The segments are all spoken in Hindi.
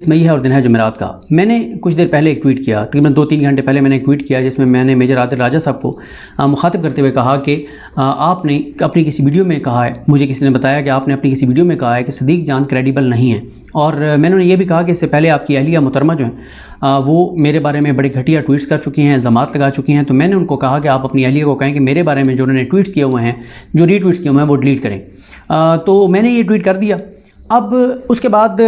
मई है और दिन है जुमेरात का। मैंने कुछ देर पहले एक ट्वीट किया, तकरीबन 2-3 घंटे पहले मैंने एक ट्वीट किया जिसमें मैंने मेजर आदिल राजा साहब को मुखातिब करते हुए कहा कि आपने अपनी किसी वीडियो में कहा है, मुझे किसी ने बताया कि आपने अपनी किसी वीडियो में कहा है कि सदीक जान क्रेडिबल नहीं है। और मैंने उन्हें यह भी कहा कि इससे पहले आपकी अहलिया मुहतरमा जो हैं वो मेरे बारे में बड़े घटिया ट्वीट्स कर चुकी हैं, इल्ज़ामात लगा चुकी हैं। तो मैंने उनको कहा कि आप अपनी अहलिया को कहें कि मेरे बारे में जो उन्होंने ट्वीट्स किए हुए हैं, जो रीट्वीट्स किए हुए हैं, वो डिलीट करें। तो मैंने ये ट्वीट कर दिया। अब उसके बाद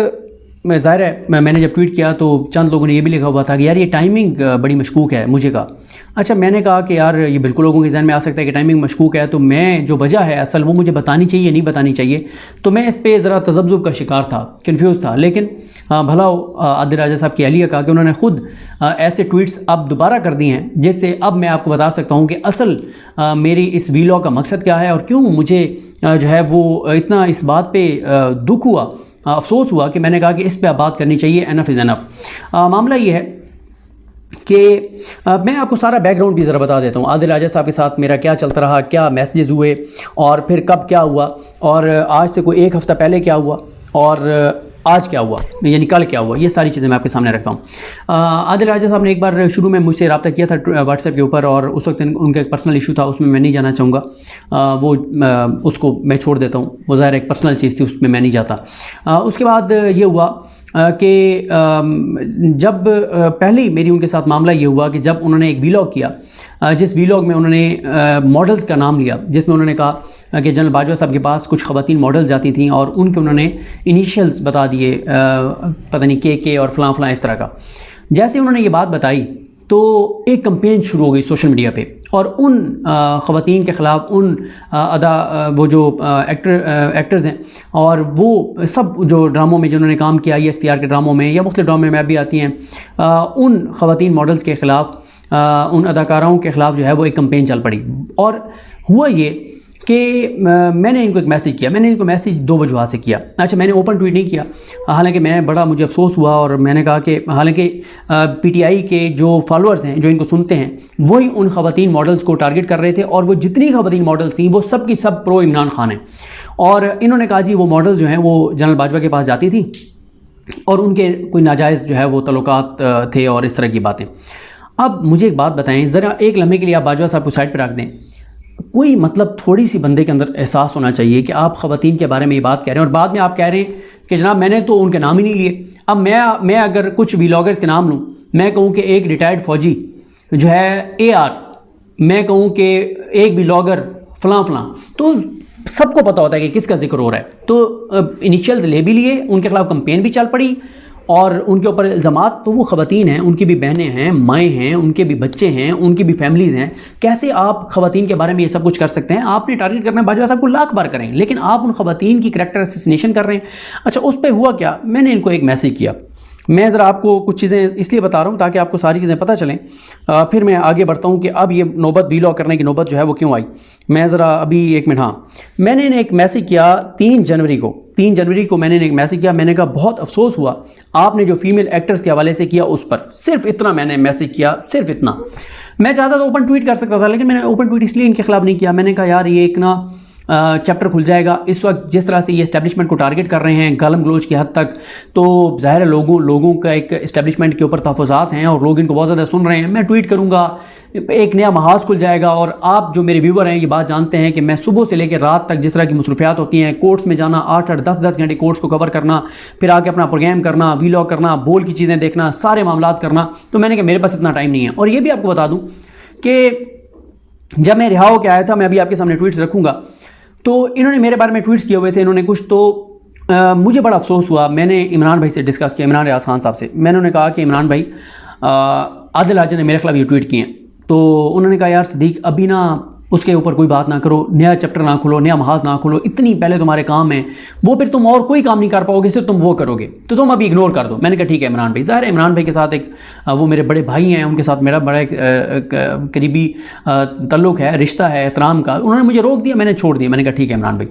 ज़ाहिर है मैंने जब ट्वीट किया तो चंद लोगों ने ये भी लिखा हुआ था कि यार ये टाइमिंग बड़ी मशकूक है। मुझे कहा अच्छा, मैंने कहा कि यार ये बिल्कुल लोगों के ज़हन में आ सकता है कि टाइमिंग मशकूक है, तो मैं जो वजह है असल वो मुझे बतानी चाहिए नहीं बतानी चाहिए। तो मैं इस पर ज़रा तज़ब्ज़ुब का शिकार था, कन्फ्यूज़ था। लेकिन भला आदिल राजा साहब की अहलिया कहा कि उन्होंने ख़ुद ऐसे ट्वीट्स अब दोबारा कर दिए हैं, जिससे अब मैं आपको बता सकता हूँ कि असल मेरी इस वीलॉग का मकसद क्या है और क्यों मुझे जो है वो इतना इस बात पर दुख हुआ, अफसोस हुआ कि मैंने कहा कि इस पे आप बात करनी चाहिए। Enough is enough. मामला ये है कि मैं आपको सारा बैकग्राउंड भी ज़रा बता देता हूँ। आदिल राजा साहब के साथ मेरा क्या चलता रहा, क्या मैसेजेस हुए और फिर कब क्या हुआ और आज से कोई 1 हफ़्ता पहले क्या हुआ और आज क्या हुआ, यानी कल क्या हुआ, ये सारी चीज़ें मैं आपके सामने रखता हूँ। आदिल राजा साहब ने एक बार शुरू में मुझसे रब्ता किया था व्हाट्सएप के ऊपर और उस वक्त उनका एक पर्सनल इशू था, उसमें मैं नहीं जाना चाहूँगा। वो उसको मैं छोड़ देता हूँ, वो ज़ाहिर एक पर्सनल चीज़ थी, उसमें मैं नहीं जाता। उसके बाद ये हुआ कि जब पहले मेरी उनके साथ मामला ये हुआ कि जब उन्होंने एक वीलॉग किया, जिस वीलॉग में उन्होंने मॉडल्स का नाम लिया, जिसमें उन्होंने कहा कि जनरल बाजवा साहब के पास कुछ ख़वातीन मॉडल्स जाती थी और उनके उन्होंने इनिशियल्स बता दिए, पता नहीं के और फ़लाँ फ़लाँ इस तरह का। जैसे उन्होंने ये बात बताई तो एक कंपेन शुरू हो गई सोशल मीडिया पे और उन ख़वातीन के ख़िलाफ़ उन वो जो एक्टर्स हैं और वो सब जो ड्रामों में जिन्होंने काम किया, ESPR के ड्रामों में या मुख्तलिफ ड्रामों में भी आती हैं, उन ख़वातीन मॉडल्स के ख़िलाफ़, उन अदाकाराओं के ख़िलाफ़ जो है वो एक कंपेन चल पड़ी। और हुआ ये कि मैंने इनको एक मैसेज किया। मैंने इनको मैसेज 2 वजह से किया। अच्छा, मैंने ओपन ट्वीट नहीं किया, हालांकि मुझे अफसोस हुआ और मैंने कहा कि हालांकि PTI के जो फॉलोअर्स हैं, जो इनको सुनते हैं, वही उन ख़वातीन मॉडल्स को टारगेट कर रहे थे और वो जितनी ख़वातीन मॉडल्स थी वो सब की सब प्रो इमरान खान हैं। और इन्होंने कहा जी वो मॉडल जो हैं वो जनरल बाजवा के पास जाती थी और उनके कोई नाजायज़ जो है वो तल्लुकात थे और इस तरह की बातें। अब मुझे एक बात बताएं, ज़रा एक लम्हे के लिए आप बाजवा साहब को साइड पर रख दें। कोई मतलब थोड़ी सी बंदे के अंदर एहसास होना चाहिए कि आप ख़वातीन के बारे में ये बात कह रहे हैं और बाद में आप कह रहे हैं कि जनाब मैंने तो उनके नाम ही नहीं लिए। अब मैं अगर कुछ व्लॉगर्स के नाम लूँ, मैं कहूँ कि एक रिटायर्ड फ़ौजी जो है AR, मैं कहूँ कि एक व्लॉगर फ़लाँ फ़लाँ, तो सबको पता होता है कि किसका जिक्र हो रहा है। तो इनिशियल्स ले भी लिए, उनके खिलाफ कंपेन भी चल पड़ी और उनके ऊपर इल्ज़ामात। तो वो ख़वातीन हैं, उनकी भी बहनें हैं, माएँ हैं, उनके भी बच्चे हैं, उनकी भी फैमिलीज़ हैं। कैसे आप ख़वातीन के बारे में ये सब कुछ कर सकते हैं? आपने टारगेट करना है बाजवा साहब को, लाख बार करें, लेकिन आप उन ख़वातीन की करैक्टर असैसिनेशन कर रहे हैं। अच्छा, उस पर हुआ क्या, मैंने इनको एक मैसेज किया। मैं ज़रा आपको कुछ चीज़ें इसलिए बता रहा हूँ ताकि आपको सारी चीज़ें पता चलें, फिर मैं आगे बढ़ता हूँ कि अब ये नौबत वीलॉग करने की नौबत जो है वो क्यों आई। मैं ज़रा अभी 1 मिनट, हाँ, मैंने एक मैसेज किया 3 जनवरी को मैंने एक मैसेज किया। मैंने कहा बहुत अफसोस हुआ आपने जो फीमेल एक्टर्स के हवाले से किया उस पर, सिर्फ इतना मैंने मैसेज किया, सिर्फ इतना। मैं चाहता था ओपन ट्वीट कर सकता था, लेकिन मैंने ओपन ट्वीट इसलिए इनके खिलाफ नहीं किया। मैंने कहा यार ये एक ना चैप्टर खुल जाएगा। इस वक्त जिस तरह से ये इस्टेब्लिशमेंट को टारगेट कर रहे हैं गालम गलोच की हद तक, तो ज़ाहिर है लोगों का एक इस्टेब्लिशमेंट के ऊपर तहफ़्फ़ुज़ात हैं और लोग इनको बहुत ज़्यादा सुन रहे हैं। मैं ट्वीट करूँगा, एक नया महाज खुल जाएगा। और आप जो मेरे व्यूवर हैं ये बात जानते हैं कि मैं सुबह से लेकर रात तक जिस तरह की मसरूफियात होती हैं, कोर्ट्स में जाना, 8-8 10-10 घंटे कोर्ट्स को कवर करना, फिर आके अपना प्रोग्राम करना, वीलॉग करना, बोल की चीज़ें देखना, सारे मामलात करना, तो मैंने कहा मेरे पास इतना टाइम नहीं है। और ये भी आपको बता दूँ कि जब मैं रिहा होकर आया था, मैं अभी आपके सामने ट्वीट्स रखूँगा, तो इन्होंने मेरे बारे में ट्वीट्स किए हुए थे इन्होंने कुछ, तो मुझे बड़ा अफसोस हुआ। मैंने इमरान भाई से डिस्कस किया, इमरान रियाज खान साहब से। मैंने उन्हें कहा कि इमरान भाई, आदिल राजा ने मेरे खिलाफ ये ट्वीट किए हैं। तो उन्होंने कहा यार सदीक अभी ना उसके ऊपर कोई बात ना करो, नया चैप्टर ना खोलो, नया महाज ना खोलो, इतनी पहले तुम्हारे काम है वो, फिर तुम और कोई काम नहीं कर पाओगे, सिर्फ तुम वो करोगे, तो तुम अभी इग्नोर कर दो। मैंने कहा ठीक है इमरान भाई। ज़ाहिर है इमरान भाई के साथ एक वो मेरे बड़े भाई हैं, उनके साथ मेरा बड़ा करीबी तल्लुक़ है, रिश्ता है एहतराम का। उन्होंने मुझे रोक दिया, मैंने छोड़ दिया। मैंने कहा ठीक है इमरान भाई।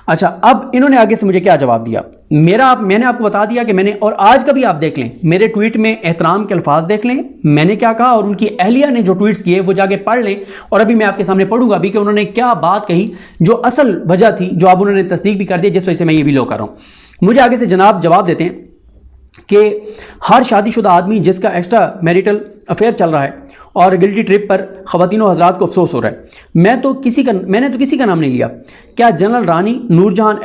अच्छा, अब इन्होंने आगे से मुझे क्या जवाब दिया, मैंने आपको बता दिया कि मैंने, और आज का भी आप देख लें मेरे ट्वीट में एहतराम के अल्फाज देख लें, मैंने क्या कहा और उनकी अहलिया ने जो ट्वीट्स किए वो जाके पढ़ लें। और अभी मैं आपके सामने पढ़ूंगा भी कि उन्होंने क्या बात कही, जो असल वजह थी, जो अब उन्होंने तस्दीक भी कर दिया, जिस वजह से मैं ये भी लो कर रहा हूं। मुझे आगे से जनाब जवाब देते हैं कि हर शादीशुदा आदमी जिसका एक्स्ट्रा मैरिटल अफेयर चल रहा है और गिल्टी ट्रिप पर ख़वातीन और हज़रात को अफसोस हो रहा है। मैंने तो किसी का नाम नहीं लिया। क्या जनरल रानी नूरजहां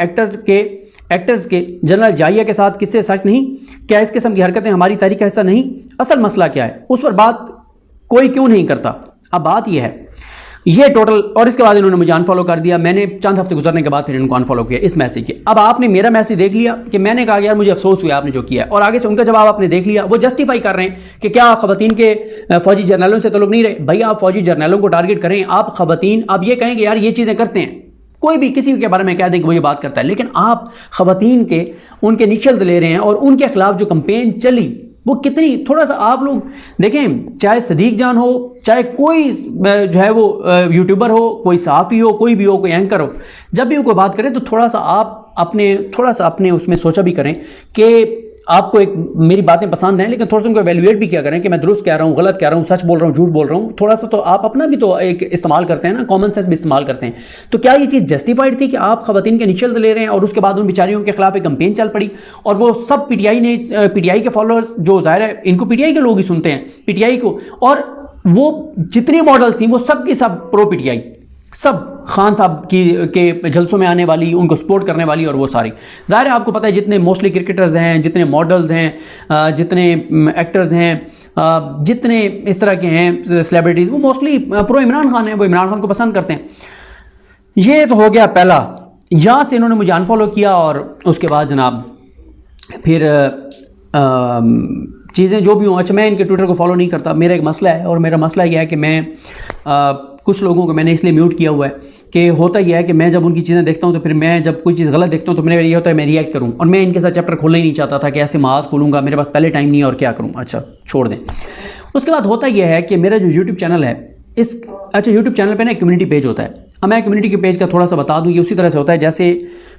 एक्टर्स के जनरल जाहिया के साथ किससे सच नहीं? क्या इस किस्म की हरकतें हमारी तारीख का हिस्सा नहीं? असल मसला क्या है, उस पर बात कोई क्यों नहीं करता? अब बात यह है, ये टोटल, और इसके बाद इन्होंने मुझे अनफॉलो कर दिया। मैंने चंद हफ्ते गुजरने के बाद फिर इनको अनफॉलो किया इस मैसेज के। अब आपने मेरा मैसेज देख लिया कि मैंने कहा यार मुझे अफसोस हुआ आपने जो किया है, और आगे से उनका जवाब आपने देख लिया। वो जस्टिफाई कर रहे हैं कि क्या ख़वातीन के फौजी जर्नलों से तल्लुक़ नहीं रहे? भाई आप फौजी जर्नलों को टारगेट करें, आप ख़वातीन, आप ये कहेंगे यार ये चीज़ें करते हैं, कोई भी किसी के बारे में कह दें कि वो ये बात करता है, लेकिन आप ख़वातीन के उनके इनिशियल्स ले रहे हैं और उनके खिलाफ जो कंपेन चली वो कितनी, थोड़ा सा आप लोग देखें, चाहे सदीक जान हो, चाहे कोई जो है वो यूट्यूबर हो, कोई सहाफ़ी हो, कोई भी हो, कोई एंकर हो, जब भी वो कोई बात करें तो थोड़ा सा आप अपने उसमें सोचा भी करें कि आपको एक मेरी बातें पसंद हैं, लेकिन थोड़ा सा उनको एवेल्युएट भी किया करें कि मैं दुरुस्त कह रहा हूँ, गलत कह रहा हूँ, सच बोल रहा हूँ, झूठ बोल रहा हूँ। थोड़ा सा तो आप अपना भी तो एक इस्तेमाल करते हैं ना, कॉमन सेंस भी इस्तेमाल करते हैं। तो क्या ये चीज़ जस्टिफाइड थी कि आप ख़वातीन के इनिशियल्स ले रहे हैं और उसके बाद उन बेचारियों के खिलाफ एक कंपेन चल पड़ी, और वो सब पीटीआई के फॉलोअर्स, जो ज़ाहिर है इनको पीटीआई के लोग ही सुनते हैं, पीटीआई को, और वो जितनी मॉडल्स थी वो सब की सब प्रो पीटीआई, सब खान साहब के जलसों में आने वाली, उनको सपोर्ट करने वाली, और वो सारी, ज़ाहिर है आपको पता है जितने मोस्टली क्रिकेटर्स हैं, जितने मॉडल्स हैं, जितने एक्टर्स हैं, जितने इस तरह के हैं सेलिब्रिटीज़, वो मोस्टली प्रो इमरान खान हैं, वो इमरान खान को पसंद करते हैं। ये तो हो गया पहला, यहाँ से इन्होंने मुझे अनफॉलो किया, और उसके बाद जनाब फिर चीज़ें जो भी हों, अच्छा मैं इनके ट्विटर को फॉलो नहीं करता, मेरा एक मसला है, और मेरा मसला यह है कि मैं कुछ लोगों को मैंने इसलिए म्यूट किया हुआ है कि होता यह है कि मैं जब उनकी चीज़ें देखता हूं तो फिर मैं जब कोई चीज़ गलत देखता हूं तो मेरा ये होता है मैं रिएक्ट करूं, और मैं इनके साथ चैप्टर खोलना ही नहीं चाहता था कि ऐसे माज खोलूंगा, मेरे पास पहले टाइम नहीं है और क्या करूं, अच्छा छोड़ दें। उसके बाद होता यह है कि मेरा जो यूट्यूब चैनल है, यूट्यूब चैनल पर ना एक कम्युनिटी पेज होता है। अब मैं कम्युनिटी के पेज का थोड़ा सा बता दूँ, ये उसी तरह से होता है जैसे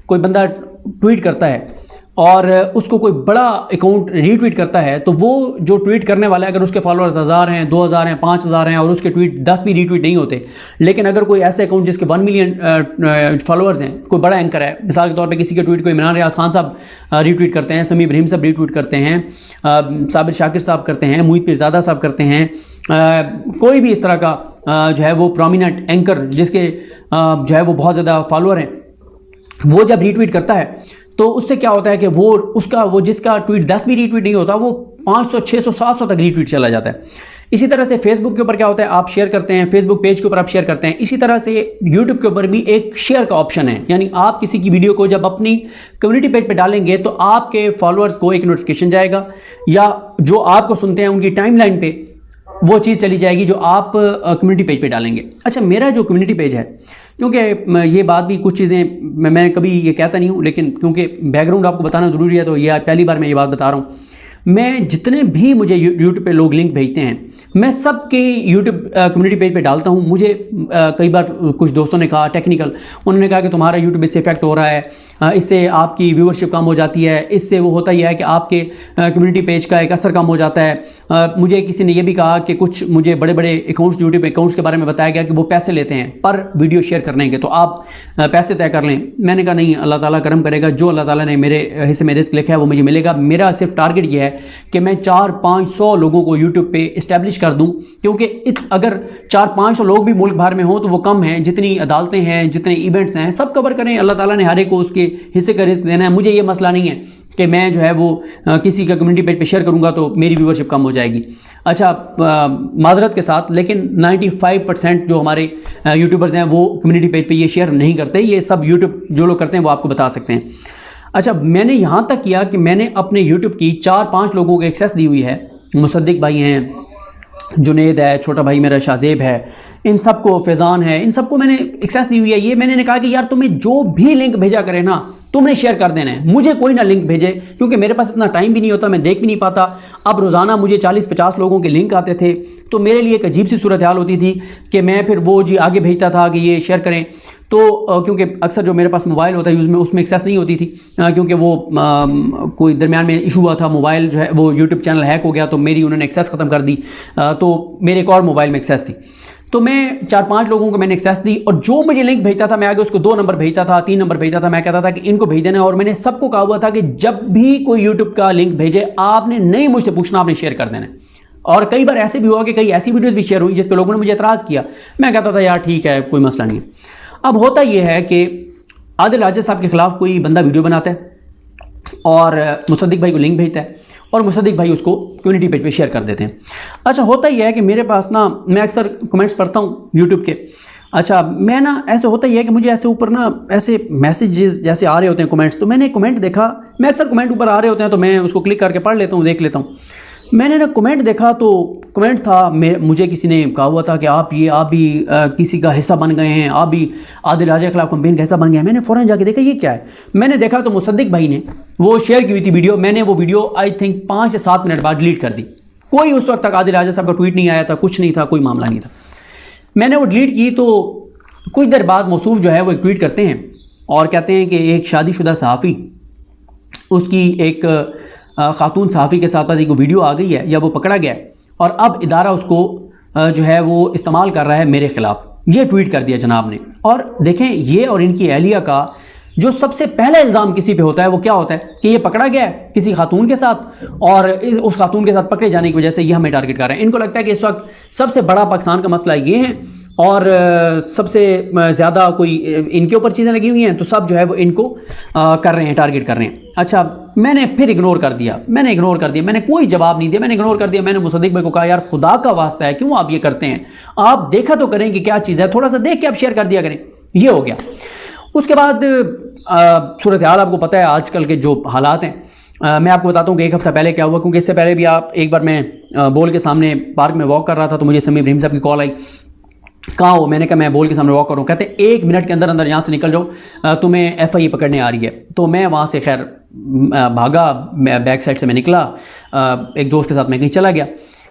कोई बंदा ट्वीट करता है और उसको कोई बड़ा अकाउंट रीट्वीट करता है, तो वो जो ट्वीट करने वाला है, अगर उसके फॉलोअर्स 1000 हैं, 2000 हैं, 5000 हैं और उसके ट्वीट 10 भी रीट्वीट नहीं होते, लेकिन अगर कोई ऐसे अकाउंट जिसके 1 मिलियन फॉलोअर्स हैं, कोई बड़ा एंकर है, मिसाल के तौर पे किसी के ट्वीट को इमरान रियाज खान साहब रीट्वीट करते हैं, समी इब्राहिम साहब रीट्वीट करते हैं, साबिर शाकिर साहब करते हैं, मोहित पीरज़ादा साहब करते हैं, कोई भी इस तरह का जो है वो प्रोमिनेंट एंकर जिसके जो है वो बहुत ज़्यादा फॉलोअर हैं, वो जब रीट्वीट करता है तो उससे क्या होता है कि वो जिसका ट्वीट 10 भी रीट्वीट नहीं होता, वो 500, 600, 700 तक रीट्वीट चला जाता है। इसी तरह से फेसबुक के ऊपर क्या होता है, आप शेयर करते हैं, फेसबुक पेज के ऊपर आप शेयर करते हैं। इसी तरह से यूट्यूब के ऊपर भी एक शेयर का ऑप्शन है, यानी आप किसी की वीडियो को जब अपनी कम्युनिटी पेज पे डालेंगे तो आपके फॉलोअर्स को एक नोटिफिकेशन जाएगा, या जो आपको सुनते हैं उनकी टाइमलाइन पे वो चीज़ चली जाएगी जो आप कम्युनिटी पेज पे डालेंगे। अच्छा, मेरा जो कम्युनिटी पेज है, क्योंकि ये बात भी कुछ चीज़ें मैं कभी ये कहता नहीं हूँ, लेकिन क्योंकि बैकग्राउंड आपको बताना ज़रूरी है तो ये पहली बार मैं ये बात बता रहा हूँ। मैं जितने भी मुझे यूट्यूब पे लोग लिंक भेजते हैं, मैं सबके यूट्यूब कम्युनिटी पेज पे डालता हूँ। मुझे कई बार कुछ दोस्तों ने कहा, टेक्निकल, उन्होंने कहा कि तुम्हारा यूट्यूब इससे इफेक्ट हो रहा है, इससे आपकी व्यूअरशिप कम हो जाती है, इससे वो होता ही है कि आपके कम्युनिटी पेज का एक असर कम हो जाता है। मुझे किसी ने यह भी कहा कि कुछ मुझे बड़े बड़े अकाउंट्स, यूट्यूब अकाउंट्स के बारे में बताया गया कि वो पैसे लेते हैं पर वीडियो शेयर करने के, तो आप पैसे तय कर लें। मैंने कहा नहीं, अल्लाह ताला करम करेगा, जो अल्लाह ताला ने मेरे हिस्से में रिस्क लिखा है वो मुझे मिलेगा। मेरा सिर्फ टारगेट ये है कि मैं 400-500 लोगों को यूट्यूब पे इस्टेब्लिश कर दूं, क्योंकि अगर 400-500 लोग भी मुल्क भर में हों तो वो कम है। जितनी अदालतें हैं, जितने इवेंट्स हैं, सब कवर करें। अल्लाह ताला ने हर एक को उसके हिस्से का रिस्क देना है। मुझे ये मसला नहीं है कि मैं जो है वो किसी का कम्युनिटी पेज पे शेयर करूंगा तो मेरी व्यूअरशिप कम हो जाएगी। अच्छा, माजरत के साथ, लेकिन 95% जो हमारे यूट्यूबर्स हैं वो कम्युनिटी पेज पे ये शेयर नहीं करते। ये सब यूट्यूब जो लोग करते हैं वो आपको बता सकते हैं। अच्छा, मैंने यहाँ तक किया कि मैंने अपने यूट्यूब की 4-5 लोगों को एक्सेस दी हुई है। मुसद्दिक भाई हैं, जुनेद है, छोटा भाई मेरा शाहजेब है, इन सबको, फैज़ान है, इन सबको मैंने एक्सेस दी हुई है। ये मैंने कहा कि यार तुम्हें जो भी लिंक भेजा करे ना, तुमने शेयर कर देना है, मुझे कोई ना लिंक भेजे, क्योंकि मेरे पास इतना टाइम भी नहीं होता, मैं देख भी नहीं पाता। अब रोज़ाना मुझे 40-50 लोगों के लिंक आते थे, तो मेरे लिए एक अजीब सी सूरत हाल होती थी कि मैं फिर वो जी आगे भेजता था कि ये शेयर करें, तो क्योंकि अक्सर जो मेरे पास मोबाइल होता है यूज़ में, उसमें एक्सेस नहीं होती थी, क्योंकि वो कोई दरमियान में इशू हुआ था, मोबाइल जो है वो यूट्यूब चैनल हैक हो गया, तो मेरी उन्होंने एक्सेस ख़त्म कर दी, तो मेरे एक और मोबाइल में एक्सेस थी। तो मैं 4-5 लोगों को मैंने एक्सेस दी और जो मुझे लिंक भेजता था मैं आगे उसको 2 नंबर भेजता था, 3 नंबर भेजता था। मैं कहता था कि इनको भेज देना। और मैंने सबको कहा हुआ था कि जब भी कोई यूट्यूब का लिंक भेजे आपने नहीं मुझसे पूछना, आपने शेयर कर देना। और कई बार ऐसे भी हुआ कि कई ऐसी वीडियोस भी शेयर हुई जिस पे लोगों ने मुझे एतराज़ किया। मैं कहता था यार ठीक है, कोई मसला नहीं है। अब होता यह है कि आदिल राजा साहब के खिलाफ कोई बंदा वीडियो बनाता है और मुसद्दिक भाई को लिंक भेजता है और मुसद्दिक भाई उसको कम्युनिटी पेज पे शेयर कर देते हैं। अच्छा, होता ही है कि मेरे पास ना, मैं अक्सर कमेंट्स पढ़ता हूँ यूट्यूब के। अच्छा, मैं ना ऐसे होता ही है कि मुझे ऐसे ऊपर ना ऐसे मैसेजेस जैसे आ रहे होते हैं कमेंट्स, तो मैंने कमेंट देखा, मैं अक्सर कमेंट ऊपर आ रहे होते हैं तो मैं उसको क्लिक करके पढ़ लेता हूँ, देख लेता हूँ। मैंने ना कमेंट देखा तो कमेंट था, मुझे किसी ने कहा हुआ था कि आप भी किसी का हिस्सा बन गए हैं, आप भी आदिल राजा के खिलाफ कैंपेन का हिस्सा बन गए हैं। मैंने फ़ौरन जाके देखा ये क्या है। मैंने देखा तो मुसद्दिक भाई ने वो शेयर की हुई थी वीडियो। मैंने वो वीडियो आई थिंक 5 से 7 मिनट बाद डिलीट कर दी। कोई उस वक्त तक आदिल राजा साहब का ट्वीट नहीं आया था, कुछ नहीं था, कोई मामला नहीं था। मैंने वो डिलीट की तो कुछ देर बाद मौसूफ जो है वो एक ट्वीट करते हैं और कहते हैं कि एक शादीशुदा सहाफ़ी, उसकी एक खातून सहाफ़ी के साथ एक वीडियो आ गई है या वो पकड़ा गया है और अब इदारा उसको जो है वो इस्तेमाल कर रहा है मेरे ख़िलाफ़। ये ट्वीट कर दिया जनाब ने। और देखें, ये और इनकी अहलिया का जो सबसे पहला इल्ज़ाम किसी पे होता है वो क्या होता है कि ये पकड़ा गया है किसी खातून के साथ और उस खातून के साथ पकड़े जाने की वजह से ये हमें टारगेट कर रहे हैं। इनको लगता है कि इस वक्त सबसे बड़ा पाकिस्तान का मसला ये है और सबसे ज़्यादा कोई इनके ऊपर चीज़ें लगी हुई हैं तो सब जो है वो इनको कर रहे हैं, टारगेट कर रहे हैं। अच्छा, मैंने फिर इग्नोर कर दिया, मैंने कोई जवाब नहीं दिया, मैंने इग्नोर कर दिया। मैंने मुसद्दिक भाई को कहा यार खुदा का वास्ता है क्यों आप ये करते हैं, आप देखा तो करें कि क्या चीज़ है, थोड़ा सा देख के आप शेयर कर दिया करें। ये हो गया। उसके बाद सूरत हाल आपको पता है आजकल के जो हालात हैं। मैं आपको बताता हूँ कि एक हफ़्ता पहले क्या हुआ, क्योंकि इससे पहले भी आप एक बार मैं बोल के सामने पार्क में वॉक कर रहा था तो मुझे समी इब्राहिम साहब की कॉल आई। कहाँ हो? मैंने कहा मैं बोल के सामने वॉक कर रहा हूँ। कहते 1 मिनट के अंदर अंदर यहाँ से निकल जाओ, तुम्हें FI पकड़ने आ रही है। तो मैं वहाँ से खैर भागा, बैक साइड से मैं निकला, एक दोस्त के साथ मैं कहीं चला गया।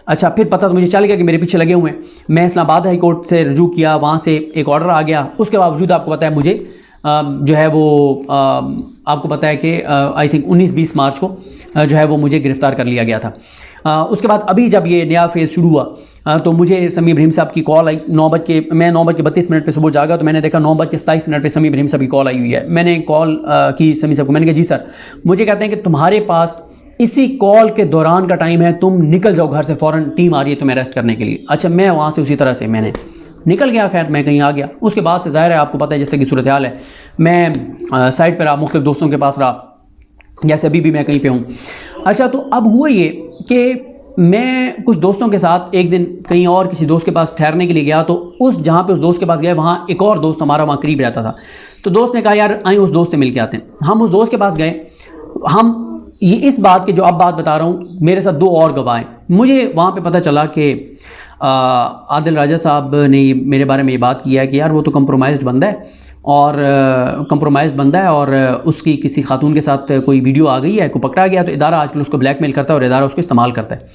अच्छा, फिर पता तो मुझे चल गया कि मेरे पीछे लगे हुए हैं। मैं इस्लामाबाद हाई कोर्ट से रुजू किया, वहाँ से एक ऑर्डर आ गया। उसके बावजूद आपको पता है मुझे जो है वो आपको पता है कि आई थिंक 19-20 मार्च को जो है वो मुझे गिरफ़्तार कर लिया गया था। उसके बाद अभी जब ये नया फेज़ शुरू हुआ तो मुझे समी इब्राहिम साहब की कॉल आई। मैं 9:32 पे सुबह जागा तो मैंने देखा 9:27 पे समी इब्राहिम साहब की कॉल आई हुई है। मैंने कॉल की समी साहब को, मैंने कहा जी सर, मुझे कहते हैं कि तुम्हारे पास इसी कॉल के दौरान का टाइम है, तुम निकल जाओ घर से, फ़ौरन टीम आ रही है तुम्हें अरेस्ट करने के लिए। अच्छा, मैं वहाँ से उसी तरह से मैंने निकल गया। खैर मैं कहीं आ गया। उसके बाद से ज़ाहिर है आपको पता है जैसे कि सूरत हाल है, मैं साइड पर रहा, मुख्तलिफ दोस्तों के पास रहा, जैसे अभी भी मैं कहीं पे हूँ। अच्छा, तो अब हुआ ये कि मैं कुछ दोस्तों के साथ एक दिन कहीं और किसी दोस्त के पास ठहरने के लिए गया। तो जहाँ पे उस दोस्त के पास गए वहाँ एक और दोस्त हमारा वहाँ करीब रहता था। तो दोस्त ने कहा यार आइए उस दोस्त से मिल के आते हैं। हम उस दोस्त के पास गए। हम ये इस बात की जो अब बात बता रहा हूँ, मेरे साथ 2 और गवाह हैं। मुझे वहाँ पे पता चला कि आदिल राजा साहब ने मेरे बारे में ये बात की है कि यार वो तो कंप्रोमाइज्ड बंदा है और उसकी किसी खातून के साथ कोई वीडियो आ गई है, को पकड़ा गया, तो इदारा आजकल उसको ब्लैकमेल करता है और इदारा उसको इस्तेमाल करता है।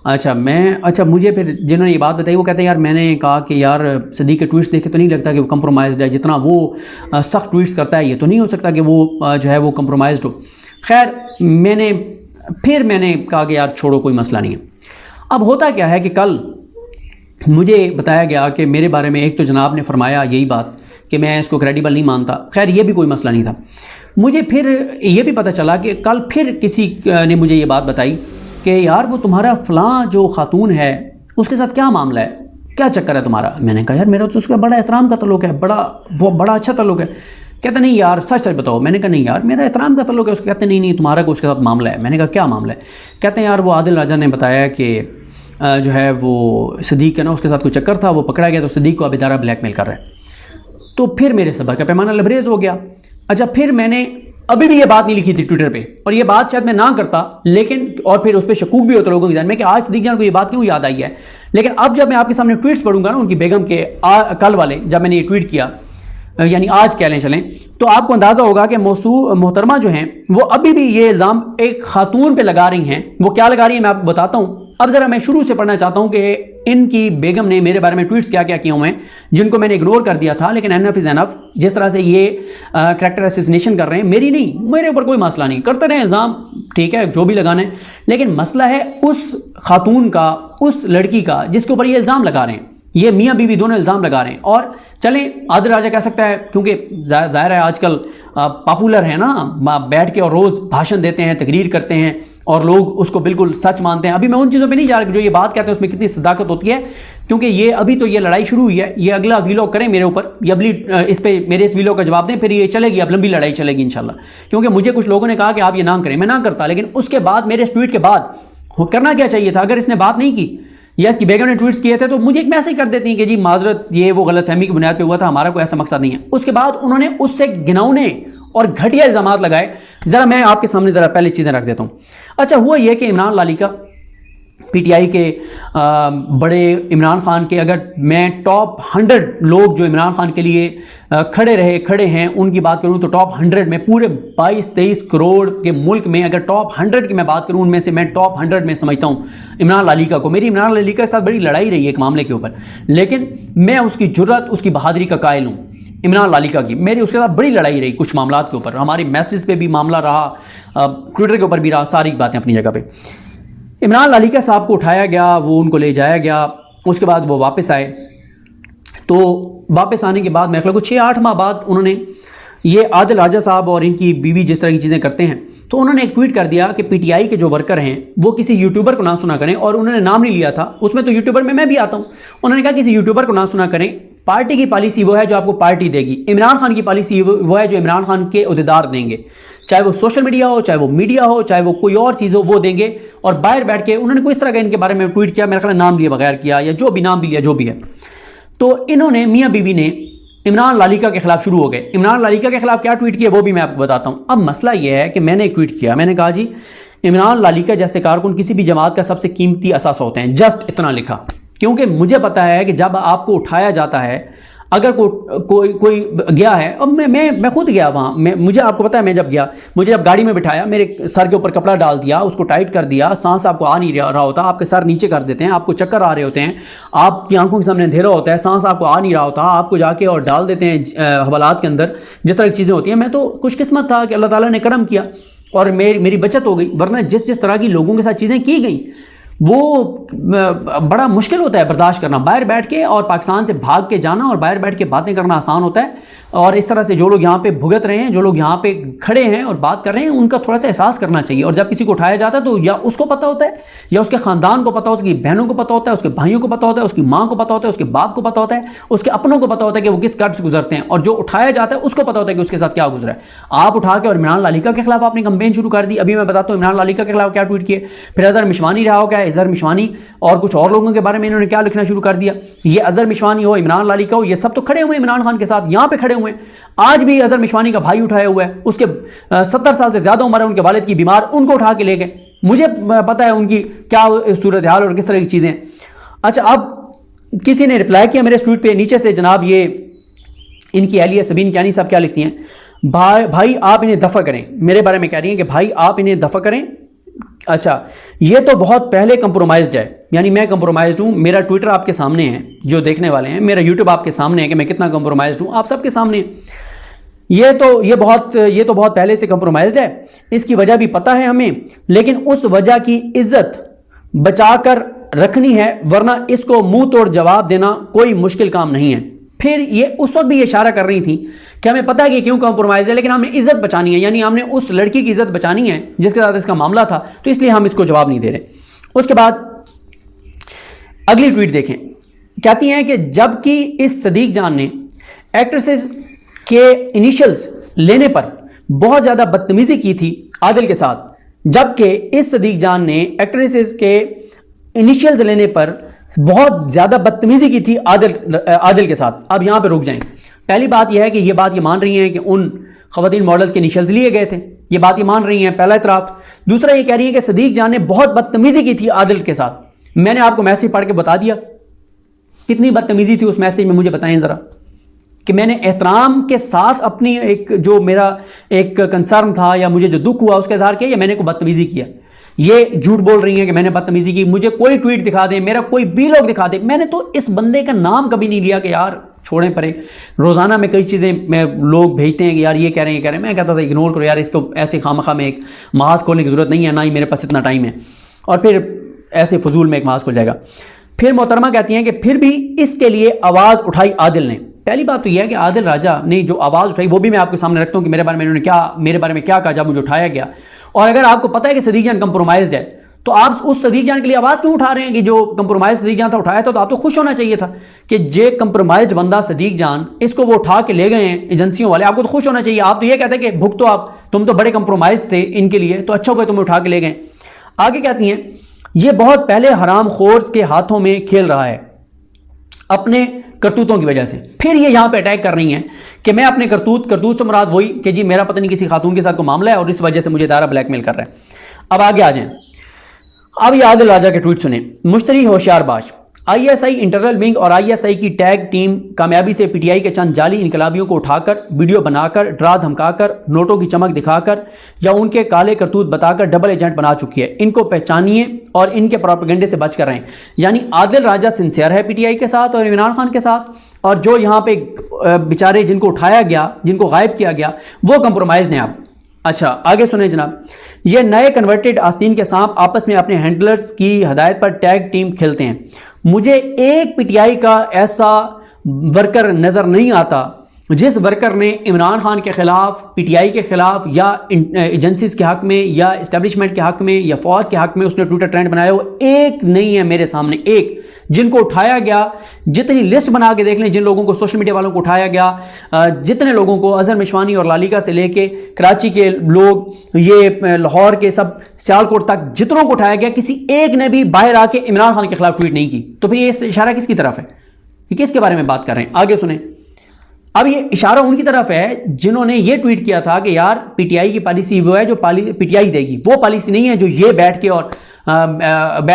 अच्छा, मुझे फिर जिन्होंने ये बात बताई वो कहते हैं यार, मैंने कहा कि यार सदीक के ट्वीट्स देखे तो नहीं लगता कि वो कंप्रोमाइज्ड है, जितना वो सख्त ट्वीट्स करता है ये तो नहीं हो सकता कि वो जो है वो कंप्रोमाइज्ड हो। खैर मैंने कहा कि यार छोड़ो, कोई मसला नहीं है। अब होता क्या है कि कल मुझे बताया गया कि मेरे बारे में एक तो जनाब ने फरमाया यही बात कि मैं इसको क्रेडिबल नहीं मानता। खैर ये भी कोई मसला नहीं था। मुझे फिर ये भी पता चला कि कल फिर किसी ने मुझे ये बात बताई कि यार वो तुम्हारा फ़लाँ जो खातून है उसके साथ क्या मामला है, क्या चक्कर है तुम्हारा। मैंने कहा यार मेरा तो उसका बड़ा एहतराम का तल्लुक़ है, बड़ा अच्छा तल्लुक़ है। कहते नहीं यार सच बताओ। मैंने कहा नहीं यार मेरा एहतराम का तल्लुक़ है उसके। कहते नहीं तुम्हारा को उसके साथ मामला है। मैंने कहा क्या मामला है। कहते हैं यार वो आदिल राजा ने बताया कि जो है वो सदीक है ना, उसके साथ कोई चक्कर था, वो पकड़ा गया तो सदीक को अब इदारा ब्लैकमेल कर रहा है। तो फिर मेरे सब्र का पैमाना लबरेज हो गया। अच्छा, फिर मैंने अभी भी ये बात नहीं लिखी थी ट्विटर पे, और ये बात शायद मैं ना करता, लेकिन और फिर उस पर शकूक भी होता लोगों के ज़हन में कि आज सदीक जान को ये बात क्यों याद आई है। लेकिन अब जब मैं आपके सामने ट्वीट्स पढ़ूंगा ना उनकी बेगम के, कल वाले जब मैंने ये ट्वीट किया, यानी आज कह लें चलें, तो आपको अंदाज़ा होगा कि मोहतरमा जो हैं वो अभी भी ये इल्ज़ाम एक खातून पे लगा रही हैं। वो क्या लगा रही हैं मैं आपको बताता हूँ। अब ज़रा मैं शुरू से पढ़ना चाहता हूँ कि इनकी बेगम ने मेरे बारे में ट्वीट्स क्या क्या किए हुए हैं, जिनको मैंने इग्नोर कर दिया था। लेकिन एनफ इज़ एनफ, जिस तरह से ये करैक्टर असैसिनेशन कर रहे हैं, मेरी नहीं, मेरे ऊपर कोई मसला नहीं, करते रहे इल्ज़ाम, ठीक है जो भी लगाना है, लेकिन मसला है उस खातून का, उस लड़की का जिसके ऊपर ये इल्ज़ाम लगा रहे हैं। ये मियाँ बीवी दोनों इल्ज़ाम लगा रहे हैं। और चलें, आदिल राजा कह सकता है, क्योंकि ज़ाहिर है आजकल पॉपुलर है ना, बैठ के और रोज़ भाषण देते हैं, तकरीर करते हैं और लोग उसको बिल्कुल सच मानते हैं। अभी मैं उन चीज़ों पे नहीं जा रहा जो ये बात कहते हैं उसमें कितनी सदाकत होती है, क्योंकि ये अभी तो ये लड़ाई शुरू हुई है। ये अगला वीलॉग करें मेरे ऊपर, ये अगली इस पे मेरे इस वीलॉग का जवाब दें, फिर ये चलेगी, अब लंबी लड़ाई चलेगी इंशाल्लाह। क्योंकि मुझे कुछ लोगों ने कहा कि आप ये ना करें, मैं ना करता, लेकिन उसके बाद मेरे इस ट्वीट के बाद करना क्या चाहिए था? अगर इसने बात नहीं की या इसकी बेगम ने ट्वीट्स किए थे तो मुझे एक मैसेज कर देती हैं कि जी माजरत, ये वो गलतफहमी की बुनियाद पे हुआ था, हमारा कोई ऐसा मकसद नहीं है। उसके बाद उन्होंने उससे घिनौने और घटिया इल्जामात लगाए। ज़रा मैं आपके सामने ज़रा पहले चीज़ें रख देता हूँ। अच्छा, हुआ यह कि इमरान लालिका पीटीआई के बड़े इमरान खान के, अगर मैं टॉप 100 लोग जो इमरान खान के लिए खड़े हैं उनकी बात करूं तो टॉप 100 में पूरे 22-23 करोड़ के मुल्क में अगर टॉप 100 की मैं बात करूं, उनमें से मैं टॉप 100 में समझता हूं इमरान लालिका को। मेरी इमरान लालिका के साथ बड़ी लड़ाई रही है एक मामले के ऊपर, लेकिन मैं उसकी जुर्रत, उसकी बहादुरी का कायल हूं। इमरान लालिका की मेरी उसके साथ बड़ी लड़ाई रही कुछ मामलात के ऊपर, हमारी मैसेज पे भी मामला रहा, ट्विटर के ऊपर भी रहा, सारी बातें अपनी जगह पे। इमरान लालिका साहब को उठाया गया, वो उनको ले जाया गया, उसके बाद वो वापस आए। तो वापस आने के बाद मैं ख्याल 6-8 माह बाद उन्होंने ये आदिल राजा साहब और इनकी बीवी जिस तरह की चीज़ें करते हैं, तो उन्होंने एक ट्वीट कर दिया कि पीटीआई के जो वर्कर हैं वो किसी यूट्यूबर को ना सुना करें, और उन्होंने नाम नहीं लिया था उसमें, तो यूट्यूबर में मैं भी आता हूँ। उन्होंने कहा किसी यूट्यूबर को ना सुना करें, पार्टी की पॉलिसी वो है जो आपको पार्टी देगी, इमरान खान की पॉलिसी वो है जो इमरान खान के अहदेदार देंगे, चाहे वो सोशल मीडिया हो, चाहे वो मीडिया हो, चाहे वो कोई और चीज़ हो, वो देंगे। और बाहर बैठ के उन्होंने कोई इस तरह का इनके बारे में ट्वीट किया, मेरा ख्याल नाम लिए बगैर किया, या जो भी नाम भी लिया जो भी है। तो इन्होंने मियाँ बीवी ने इमरान लालिका के खिलाफ शुरू हो गए। इमरान लालिका के खिलाफ क्या ट्वीट किया वो भी मैं आपको बताता हूँ। अब मसला यह है कि मैंने एक ट्वीट किया, मैंने कहा जी इमरान लालिका जैसे कारकुन किसी भी जमात का सबसे कीमती असास होते हैं, जस्ट इतना लिखा, क्योंकि मुझे पता है कि जब आपको उठाया जाता है, अगर कोई गया है, अब मैं खुद गया वहाँ, मुझे आपको पता है, मैं जब गया, मुझे जब गाड़ी में बिठाया, मेरे सर के ऊपर कपड़ा डाल दिया, उसको टाइट कर दिया, सांस आपको आ नहीं रहा होता, आपके सर नीचे कर देते हैं, आपको चक्कर आ रहे होते हैं, आपकी आंखों के सामने अंधेरा होता है, सांस आपको आ नहीं रहा होता, आपको जाके और डाल देते हैं हवालात के अंदर, जिस तरह की चीज़ें होती हैं। मैं तो खुशकिस्मत था कि अल्लाह ताला ने करम किया और मेरी बचत हो गई, वरना जिस तरह की लोगों के साथ चीज़ें की गई वो बड़ा मुश्किल होता है बर्दाश्त करना। बाहर बैठ के और पाकिस्तान से भाग के जाना और बाहर बैठ के बातें करना आसान होता है, और इस तरह से जो लोग यहाँ पे भुगत रहे हैं, जो लोग यहाँ पे खड़े हैं और बात कर रहे हैं, उनका थोड़ा सा एहसास करना चाहिए। और जब किसी को उठाया जाता है तो या उसको पता होता है, या उसके ख़ानदान को पता होता है, उसकी बहनों को पता होता है, उसके भाइयों को पता होता है, उसकी माँ को पता होता है, उसके बाप को पता होता है, उसके अपनों को पता होता है कि वो किस कर्ज से गुजरते हैं, और जो उठाया जाता है उसको पता होता है कि उसके साथ क्या गुजरा है। आप उठा के और इमरान लालिका के खिलाफ आपने कंपेन शुरू कर दी। अभी मैं बताता हूँ इमरान लालिका के खिलाफ क्या ट्वीट किए, फिर अजहर मिशवानी रहा हो, क्या अजहर मिशवानी और कुछ और लोगों के बारे में इन्होंने क्या लिखना शुरू कर दिया। ये अजहर मिशवानी हो, इमरान लालिका हो, ये सब तो खड़े हुए इमरान खान के साथ, यहाँ पे खड़े हुए हैं। आज भी अजहर मिशवानी का भाई उठाया हुआ है, उसके 70 साल से ज्यादा उम्र है, उनके वालिद की बीमार, उनको उठा के ले गए। मुझे पता है उनकी क्या सूरत हाल और किस तरह की चीजें। अच्छा, अब किसी ने रिप्लाई किया मेरे ट्वीट पे नीचे से, जनाब ये इनकी अहलिया सबीन कियानी साहब क्या लिखती हैं, भाई आप इन्हें दफा करें, मेरे बारे में कह रही हैं कि भाई आप इन्हें दफा करें। अच्छा, ये तो बहुत पहले कंप्रोमाइज्ड है, यानी मैं कंप्रोमाइज्ड हूँ। मेरा ट्विटर आपके सामने है, जो देखने वाले हैं, मेरा यूट्यूब आपके सामने है कि मैं कितना कंप्रोमाइज्ड हूँ, आप सबके सामने। ये तो बहुत पहले से कंप्रोमाइज्ड है, इसकी वजह भी पता है हमें, लेकिन उस वजह की इज्जत बचाकर रखनी है, वरना इसको मुंह तोड़ जवाब देना कोई मुश्किल काम नहीं है। फिर ये उस वक्त भी ये इशारा कर रही थी कि हमें पता है कि क्यों कॉम्प्रोमाइज है, लेकिन हमें इज्जत बचानी है, यानी हमने उस लड़की की इज्जत बचानी है जिसके साथ इसका मामला था, तो इसलिए हम इसको जवाब नहीं दे रहे। उसके बाद अगली ट्वीट देखें, कहती हैं कि जबकि इस सदीक जान ने एक्ट्रेसेस के इनिशियल्स लेने पर बहुत ज्यादा बदतमीजी की थी आदिल के साथ, जबकि इस सदीक जान ने एक्ट्रेसेस के इनिशियल्स लेने पर बहुत ज्यादा बदतमीजी की थी आदिल के साथ। अब यहां पे रुक जाएं। पहली बात यह है कि ये बात ये मान रही हैं कि उन खवातीन मॉडल्स के इनिशियल्स लिए गए थे, ये बात ये मान रही हैं, पहला इतराफ। दूसरा ये कह रही है कि सदीक जान ने बहुत बदतमीजी की थी आदिल के साथ। मैंने आपको मैसेज पढ़ के बता दिया कितनी बदतमीजी थी उस मैसेज में, मुझे बताएं जरा कि मैंने एहतराम के साथ अपनी एक जो मेरा एक कंसर्न था या मुझे जो दुख हुआ उसका इजहार किया, या मैंने को बदतमीजी किया। ये झूठ बोल रही हैं कि मैंने बदतमीजी की। मुझे कोई ट्वीट दिखा दे, मेरा कोई वीलॉग दिखा दे, मैंने तो इस बंदे का नाम कभी नहीं लिया कि यार छोड़ें परे। रोजाना में कई चीजें मैं लोग भेजते हैं कि यार ये कह रहे हैं, ये कह रहे हैं, मैं कहता था इग्नोर करो यार, इसको ऐसे खामखा में एक मास खोलने की जरूरत नहीं है, ना ही मेरे पास इतना टाइम है, और फिर ऐसे फजूल में एक मास खुल जाएगा। फिर मोहतरमा कहती हैं कि फिर भी इसके लिए आवाज़ उठाई आदिल ने। पहली बात तो यह है कि आदिल राजा ने जो आवाज़ उठाई वो भी मैं आपके सामने रखता हूँ कि मेरे बारे में क्या कहा जब मुझे उठाया गया। और अगर आपको पता है कि सदीक जान कंप्रोमाइज्ड है तो आप उस सदीक जान के लिए आवाज़ क्यों उठा रहे हैं कि जो कंप्रोमाइज सदीक जान था उठाया था, तो आप तो खुश होना चाहिए था कि जे कंप्रोमाइज बंदा सदीक जान इसको वो उठा के ले गए हैं एजेंसियों वाले, आपको तो खुश होना चाहिए। आप तो ये कहते हैं कि भुगतो आप, तुम तो बड़े कंप्रोमाइज थे इनके लिए, तो अच्छा हुआ तुम्हें उठा के ले गए। आगे कहती हैं ये बहुत पहले हराम खोर के हाथों में खेल रहा है अपने करतूतों की वजह से। फिर ये यहाँ पे अटैक कर रही हैं कि मैं अपने करतूत से मुराद वही कि जी मेरा पता नहीं किसी खातून के साथ कोई मामला है और इस वजह से मुझे दारा ब्लैकमेल कर रहा है। अब आगे आ जाएं। अब ये आदिल राजा के ट्वीट सुने। मुश्तरी होशियारबाज, आईएसआई इंटरनल विंग और आईएसआई की टैग टीम कामयाबी से पीटीआई के चंद जाली इनकलाबियों को उठाकर वीडियो बनाकर डरा धमकाकर नोटों की चमक दिखाकर या उनके काले करतूत बताकर डबल एजेंट बना चुकी है। इनको पहचानिए और इनके प्रोपेगेंडे से बच कर रहें। यानी आदिल राजा सिंसियर है पीटीआई के साथ और इमरान खान के साथ, और जो यहाँ पे बेचारे जिनको उठाया गया, जिनको गायब किया गया, वो कंप्रोमाइज हैं आप। अच्छा आगे सुने जनाब। ये नए कन्वर्टेड आस्तीन के सांप आपस में अपने हैंडलर्स की हदायत पर टैग टीम खेलते हैं। मुझे एक पीटीआई का ऐसा वर्कर नजर नहीं आता जिस वर्कर ने इमरान खान के खिलाफ, पीटीआई के खिलाफ या एजेंसीज के हक में या इस्टेब्लिशमेंट के हक में या फौज के हक में उसने ट्विटर ट्रेंड बनाया हो। एक नहीं है मेरे सामने, एक जिनको उठाया गया, जितनी लिस्ट बना के देख लें जिन लोगों को, सोशल मीडिया वालों को उठाया गया, जितने लोगों को, अजहर मिशवानी और लालिका से लेके कराची के लोग, ये लाहौर के सब, सियालकोट तक जितनों को उठाया गया, किसी एक ने भी बाहर आके इमरान खान के खिलाफ ट्वीट नहीं की। तो फिर ये इशारा किसकी तरफ है, ये किसके बारे में बात कर रहे हैं? आगे सुने। अब ये इशारा उनकी तरफ है जिन्होंने ये ट्वीट किया था कि यार पीटीआई की पॉलिसी वो है जो पीटीआई देगी, वो पॉलिसी नहीं है जो ये बैठ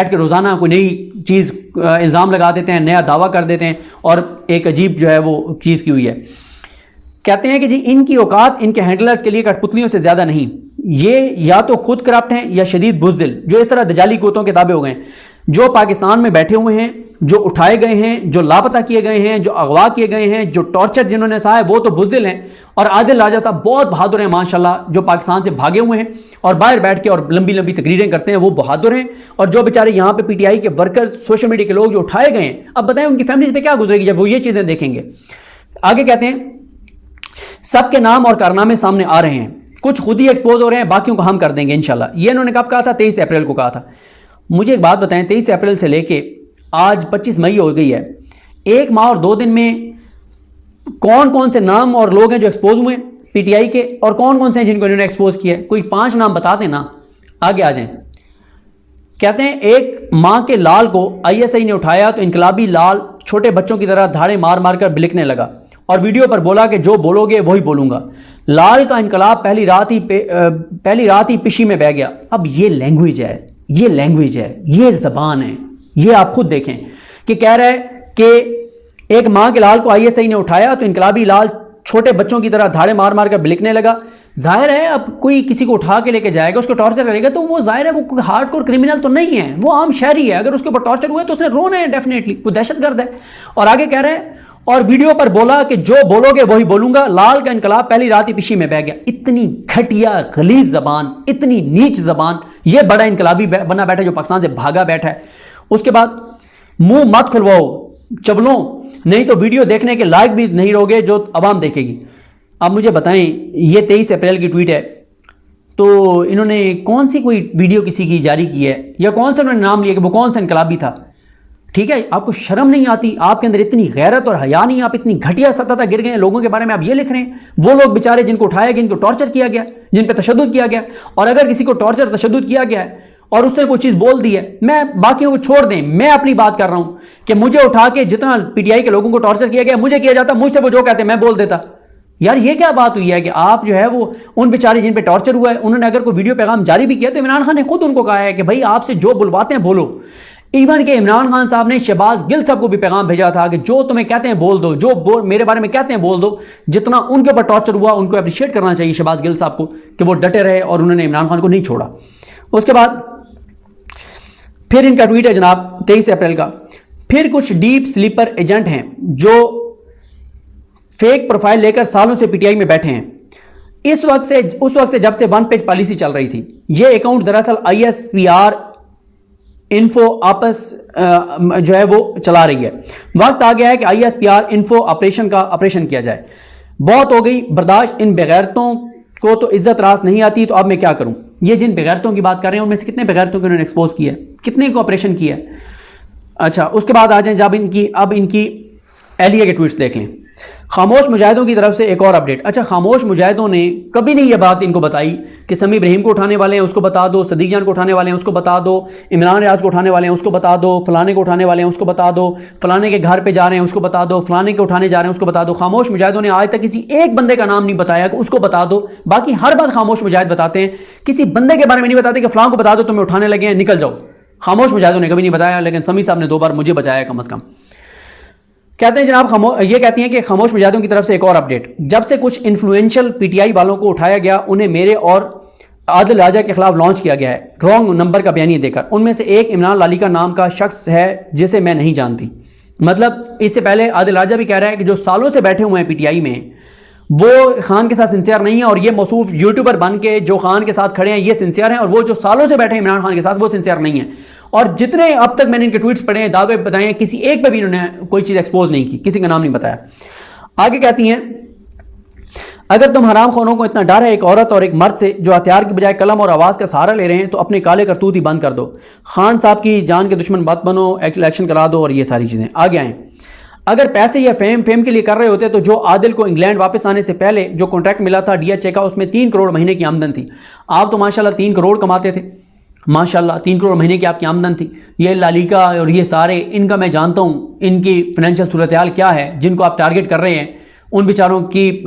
के रोजाना कोई नई चीज इल्जाम लगा देते हैं, नया दावा कर देते हैं और एक अजीब जो है वो चीज की हुई है। कहते हैं कि जी इनकी औकात इनके हैंडलर्स के लिए कठपुतलियों से ज्यादा नहीं, ये या तो खुद करप्ट हैं या शदीद बुज़दिल, जो इस तरह दजाली कोतों के ताबे हो गए हैं, जो पाकिस्तान में बैठे हुए हैं, जो उठाए गए हैं, जो लापता किए गए हैं, जो अगवा किए गए हैं, जो टॉर्चर जिन्होंने सहा है, वो तो बुज़दिल हैं। और आदिल राजा साहब बहुत बहादुर हैं माशाल्लाह, जो पाकिस्तान से भागे हुए हैं और बाहर बैठ के और लंबी लंबी तकरीरें करते हैं, वो बहादुर हैं। और जो बेचारे यहाँ पे पीटीआई के वर्कर्स, सोशल मीडिया के लोग जो उठाए गए हैं, अब बताएं उनकी फैमिलीज पे क्या गुजरेगी जब वो ये चीजें देखेंगे। आगे कहते हैं सबके नाम और कारनामे सामने आ रहे हैं, कुछ खुद ही एक्सपोज हो रहे हैं, बाकियों को हम कर देंगे इंशाल्लाह। ये इन्होंने कब कहा था? 23 अप्रैल को कहा था। मुझे एक बात बताएं, 23 अप्रैल से लेके आज 25 मई हो गई है, एक माह और 2 दिन में कौन कौन से नाम और लोग हैं जो एक्सपोज हुए पीटीआई के, और कौन कौन से हैं जिनको इन्होंने एक्सपोज किया? कोई 5 नाम बता देना। आगे आ जाएं। कहते हैं एक मां के लाल को आईएसआई ने उठाया तो इनकलाबी लाल छोटे बच्चों की तरह धाड़े मार मार कर बिलकने लगा और वीडियो पर बोला कि जो बोलोगे वही बोलूंगा। लाल का इनकलाब पहली रात ही पिशी में बह गया। अब ये लैंग्वेज है, ये लैंग्वेज है, ये जबान है, ये आप खुद देखें कि कह रहा है कि एक मां के लाल को आईएसआई ने उठाया तो इनकलाबी लाल छोटे बच्चों की तरह धाड़े मार मार कर बिलकने लगा। जाहिर है अब कोई किसी को उठा के लेके जाएगा, उसको टॉर्चर करेगा, तो वो जाहिर है वो हार्डकोर क्रिमिनल तो नहीं है, वो आम शहरी है। अगर उसके ऊपर टॉर्चर हुआ है तो उसने रोना है डेफिनेटली, वो दहशतगर्द है। और आगे कह रहे हैं और वीडियो पर बोला कि जो बोलोगे वही बोलूंगा, लाल का इनकलाब पहली रात ही पिशी में बह गया। इतनी घटिया गलीज जबान, इतनी नीच जबान, ये बड़ा इनकलाबी बना बैठा जो पाकिस्तान से भागा बैठा है। उसके बाद मुंह मत खुलवाओ चवलों, नहीं तो वीडियो देखने के लायक भी नहीं रहोगे जो अवाम देखेगी। अब मुझे बताएं, ये 23 अप्रैल की ट्वीट है, तो इन्होंने कौन सी कोई वीडियो किसी की जारी की है या कौन सा उन्होंने नाम लिया कि वो कौन सा इनकलाबी था? ठीक है, आपको शर्म नहीं आती? आपके अंदर इतनी गैरत और हया नहीं? आप इतनी घटिया सतह तक गिर गए लोगों के बारे में आप ये लिख रहे हैं? वो लोग बेचारे जिनको उठाया गया, जिनको टॉर्चर किया गया, जिन पे तशद्दुद किया गया, और अगर किसी को टॉर्चर तशद्दुद किया गया है और उसने कोई चीज बोल दी है, मैं बाकियों को छोड़ दें, मैं अपनी बात कर रहा हूं कि मुझे उठा के जितना पीटीआई के लोगों को टॉर्चर किया गया, मुझे किया जाता, मुझसे वो जो कहते मैं बोल देता। यार ये क्या बात हुई है कि आप जो है वो उन बेचारे जिन पे टॉर्चर हुआ है, उन्होंने अगर कोई वीडियो पैगाम जारी भी किया तो इमरान खान ने खुद उनको कहा है कि भाई आपसे जो बुलवाते हैं बोलो। इवन के इमरान खान साहब ने शहबाज गिल साहब को भी पैगाम भेजा था कि जो तुम्हें कहते हैं बोल दो, जो मेरे बारे में कहते हैं बोल दो। जितना उनके ऊपर टॉर्चर हुआ उनको अप्रिशिएट करना चाहिए शहबाज गिल साहब को कि वो डटे रहे और उन्होंने इमरान खान को नहीं छोड़ा। उसके बाद फिर इनका ट्वीट है जनाब 23 अप्रैल का, फिर कुछ डीप स्लीपर एजेंट हैं जो फेक प्रोफाइल लेकर सालों से पीटीआई में बैठे हैं। उस वक्त से जब से वन पेज पॉलिसी चल रही थी, ये अकाउंट दरअसल ISPR इन्फो आपस जो है वो चला रही है। वक्त आ गया है कि ISPR इन्फो ऑपरेशन का ऑपरेशन किया जाए। बहुत हो गई बर्दाश्त, इन बेगैरतों को तो इज्जत रास नहीं आती, तो अब मैं क्या करूं। ये जिन बेगैरतों की बात कर रहे हैं उनमें से कितने बेगैरतों को उन्होंने एक्सपोज किया है, कितने को ऑपरेशन किया है। अच्छा, उसके बाद आ जाए जब इनकी एलिया के ट्वीट्स देख लें। खामोश मुजाहिदों की तरफ से एक और अपडेट। अच्छा, खामोश मुजाहिदों ने कभी नहीं ये बात इनको बताई कि समी इब्राहिम को उठाने वाले हैं उसको बता दो, सदीक जान को उठाने वाले हैं उसको बता दो, इमरान रियाज को उठाने वाले हैं उसको बता दो, फलाने को उठाने वाले हैं उसको बता दो, फलाने के घर पे जा रहे हैं उसको बता दो, फलाने को उठाने जा रहे हैं उसको बता दो। खामोश मुजाहिदों ने आज तक किसी एक बंदे का नाम नहीं बताया कि उसको बता दो। बाकी हर बात खामोश मुजाहिद बताते हैं, किसी बंदे के बारे में नहीं बताते कि फलां को बता दो तुम्हें उठाने लगे हैं निकल जाओ। खामोश मुजाहिदों ने कभी नहीं बताया, लेकिन समी साहब ने 2 बार मुझे बचाया कम अज़ कम। कहते हैं जनाब ये कहती हैं कि खामोश मुजाहिदों की तरफ से एक और अपडेट। जब से कुछ इन्फ्लुएंशियल PTI वालों को उठाया गया, उन्हें मेरे और आदिल राजा के खिलाफ लॉन्च किया गया है रॉन्ग नंबर का बयानी देकर। उनमें से एक इमरान लालिका नाम का शख्स है जिसे मैं नहीं जानती। मतलब इससे पहले आदिल राजा भी कह रहा है कि जो सालों से बैठे हुए हैं PTI में वो खान के साथ सिंसियर नहीं है, और ये मौसूफ यूट्यूबर बन के जो खान के साथ खड़े हैं ये सिंसियर हैं, और वो जो सालों से बैठे हैं इमरान खान के साथ वो सिंसियर नहीं है। और जितने अब तक मैंने इनके ट्वीट्स पढ़े हैं, दावे बताए हैं, किसी एक पे भी इन्होंने कोई चीज़ एक्सपोज नहीं की, किसी का नाम नहीं बताया। आगे कहती हैं, अगर तुम हराम खानों को इतना डर है एक औरत और एक मर्द से जो हथियार की बजाय कलम और आवाज़ का सहारा ले रहे हैं, तो अपने काले करतूत ही बंद कर दो। खान साहब की जान के दुश्मन मत बनो, इलेक्शन करा दो और ये सारी चीज़ें। आगे आएँ, अगर पैसे या फेम के लिए कर रहे होते तो जो आदिल को इंग्लैंड वापस आने से पहले जो कॉन्ट्रैक्ट मिला था DHA का, उसमें 3 करोड़ महीने की आमदन थी। आप तो माशाल्लाह 3 करोड़ कमाते थे, माशाल्लाह 3 करोड़ महीने की आपकी आमदन थी। ये लालिका और ये सारे, इनका मैं जानता हूँ इनकी फाइनेंशियल सूरत हाल क्या है, जिनको आप टारगेट कर रहे हैं उन बेचारों की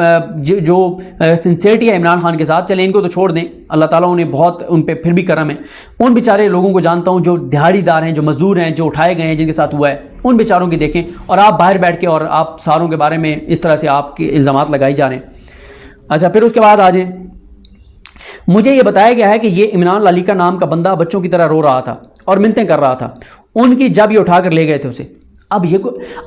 जो सिंसियरिटी है इमरान खान के साथ। चले इनको तो छोड़ दें, अल्लाह ताला उन्हें बहुत उन पे फिर भी करम है। उन बेचारे लोगों को जानता हूँ जो दिहाड़ीदार हैं, जो मजदूर हैं, जो उठाए गए हैं, जिनके साथ हुआ है, उन बेचारों की देखें। और आप बाहर बैठ के और आप सारों के बारे में इस तरह से आपके इल्ज़ामात लगाए जा रहे हैं। अच्छा, फिर उसके बाद आ जाए, मुझे ये बताया गया है कि ये इमरान लालिका नाम का बंदा बच्चों की तरह रो रहा था और मिन्नतें कर रहा था उनकी, जब ये उठा कर ले गए थे उसे। अब ये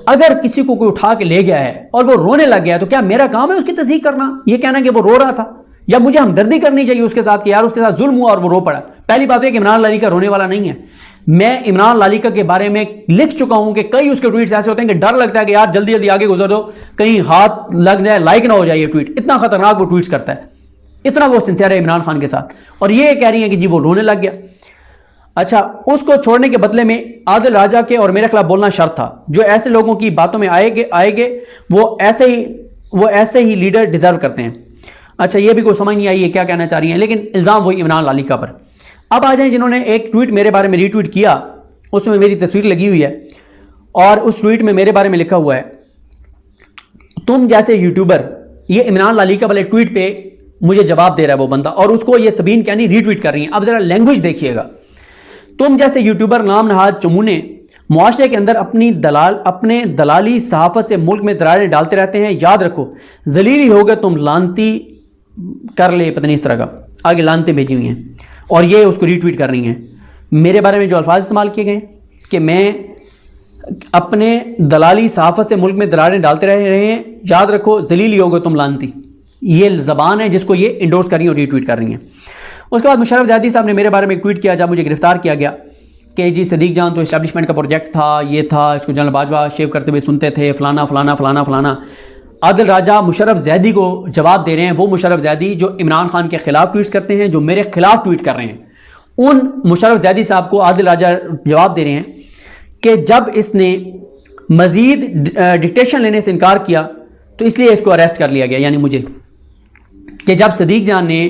अगर किसी को कोई उठा के ले गया है और वो रोने लग गया है, तो क्या मेरा काम है उसकी तस्दीक करना, ये कहना कि वो रो रहा था, या मुझे हमदर्दी करनी चाहिए उसके साथ कि यार उसके साथ जुल्म हुआ और वो रो पड़ा। पहली बात है कि इमरान लालिका रोने वाला नहीं है। मैं इमरान लालिका के बारे में लिख चुका हूं कि कई उसके ट्वीट्स ऐसे होते हैं कि डर लगता है कि यार जल्दी जल्दी आगे गुजर दो, कहीं हाथ लग जाए, लाइक ना हो जाए ये ट्वीट। इतना खतरनाक वो ट्वीट्स करता है, इतना वो सिंसियर है इमरान खान के साथ। और ये कह रही है कि जी वो रोने लग गया। अच्छा, उसको छोड़ने के बदले में आदिल राजा के और मेरे खिलाफ बोलना शर्त था। जो ऐसे लोगों की बातों में आएंगे वो ऐसे ही लीडर डिजर्व करते हैं। अच्छा, ये भी कोई समझ नहीं आई है क्या कहना चाह रही हैं, लेकिन इल्ज़ाम वही इमरान लालिका पर। अब आ जाए जिन्होंने एक ट्वीट मेरे बारे में रीट्वीट किया, उसमें मेरी तस्वीर लगी हुई है और उस ट्वीट में मेरे बारे में लिखा हुआ है, तुम जैसे यूट्यूबर। ये इमरान लालिका वाले ट्वीट पे मुझे जवाब दे रहा है वो बंदा, और उसको ये सबीन कहनी रीट्वीट कर रही है। अब जरा लैंग्वेज देखिएगा, तुम जैसे यूट्यूबर नाम नहाद चमूने मुआशरे के अंदर अपने दलाली सहाफत से मुल्क में दरारें डालते रहते हैं। याद रखो, जलील ही होगा तुम, लानती कर ले, पता नहीं इस तरह का आगे लानते भेजी हुई हैं, और ये उसको रीट्वीट कर रही हैं। मेरे बारे में जो अल्फाज इस्तेमाल किए गए कि मैं अपने दलाली सहाफत से मुल्क में दरारें डालते रहे हैं, याद रखो जलील ही होगा तुम, लानती, ये ज़बान है जिसको ये इंडोर्स कर रही हैं और रीट्वीट कर रही हैं। उसके बाद मुशर्रफ ज़ैदी साहब ने मेरे बारे में एक ट्वीट किया जब मुझे गिरफ्तार किया गया कि जी सदीक जान तो इस्टेब्लिशमेंट का प्रोजेक्ट था, ये था, इसको जनरल बाजवा शेव करते हुए सुनते थे, फलाना फलाना फलाना फलाना। आदिल राजा मुशर्रफ ज़ैदी को जवाब दे रहे हैं, वो मुशर्रफ ज़ैदी जो इमरान खान के खिलाफ ट्वीट्स करते हैं, जो मेरे खिलाफ ट्वीट कर रहे हैं, उन मुशर्रफ ज़ैदी साहब को आदिल राजा जवाब दे रहे हैं कि जब इसने मज़ीद डिक्टेशन लेने से इनकार किया तो इसलिए इसको अरेस्ट कर लिया गया, यानी मुझे, कि जब सदीक जान ने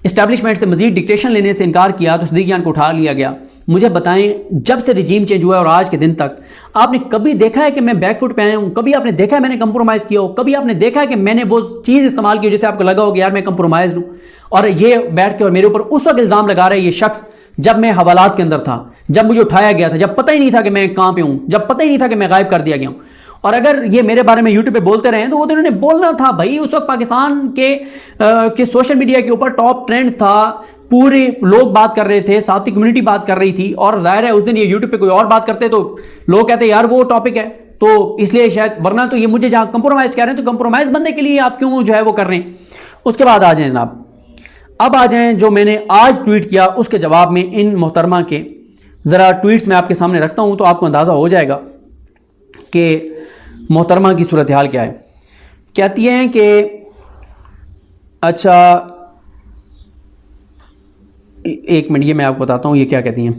इस्टेब्लिशमेंट से मजीद डिक्टेशन लेने से इनकार किया तो सदीक जान को उठा लिया गया। मुझे बताएं, जब से रिजीम चेंज हुआ और आज के दिन तक आपने कभी देखा है कि मैं बैकफुट पे आया हूँ? कभी आपने देखा है मैंने कंप्रोमाइज़ किया हो? कभी आपने देखा है कि मैंने वो चीज़ इस्तेमाल की जिससे आपको लगा हो कि यार मैं कंप्रोमाइज़ लूँ? और ये बैठ के और मेरे ऊपर उस वक्त इल्ज़ाम लगा रहा है ये शख्स जब मैं हवालात के अंदर था, जब मुझे उठाया गया था, जब पता ही नहीं था कि मैं कहाँ पे हूँ, जब पता ही नहीं था कि मैं गायब कर दिया गया हूँ। और अगर ये मेरे बारे में यूट्यूब पे बोलते रहे तो वो तो इन्होंने बोलना था भाई। उस वक्त पाकिस्तान के सोशल मीडिया के ऊपर टॉप ट्रेंड था, पूरे लोग बात कर रहे थे, साथी कम्युनिटी बात कर रही थी, और जाहिर है उस दिन ये यूट्यूब पे कोई और बात करते तो लोग कहते यार वो टॉपिक है, तो इसलिए शायद, वरना तो ये मुझे जहाँ कंप्रोमाइज़ कह रहे हैं तो कंप्रोमाइज़ बनने के लिए आप क्यों जो है वो कर रहे हैं। उसके बाद आ जाए जनाब, अब आ जाएं जो मैंने आज ट्वीट किया उसके जवाब में इन मोहतरमा के ज़रा ट्वीट्स मैं आपके सामने रखता हूँ तो आपको अंदाज़ा हो जाएगा कि मोहतरमा की सूरत हाल क्या है। कहती हैं कि अच्छा एक मिनट, ये मैं आपको बताता हूँ ये क्या कहती हैं।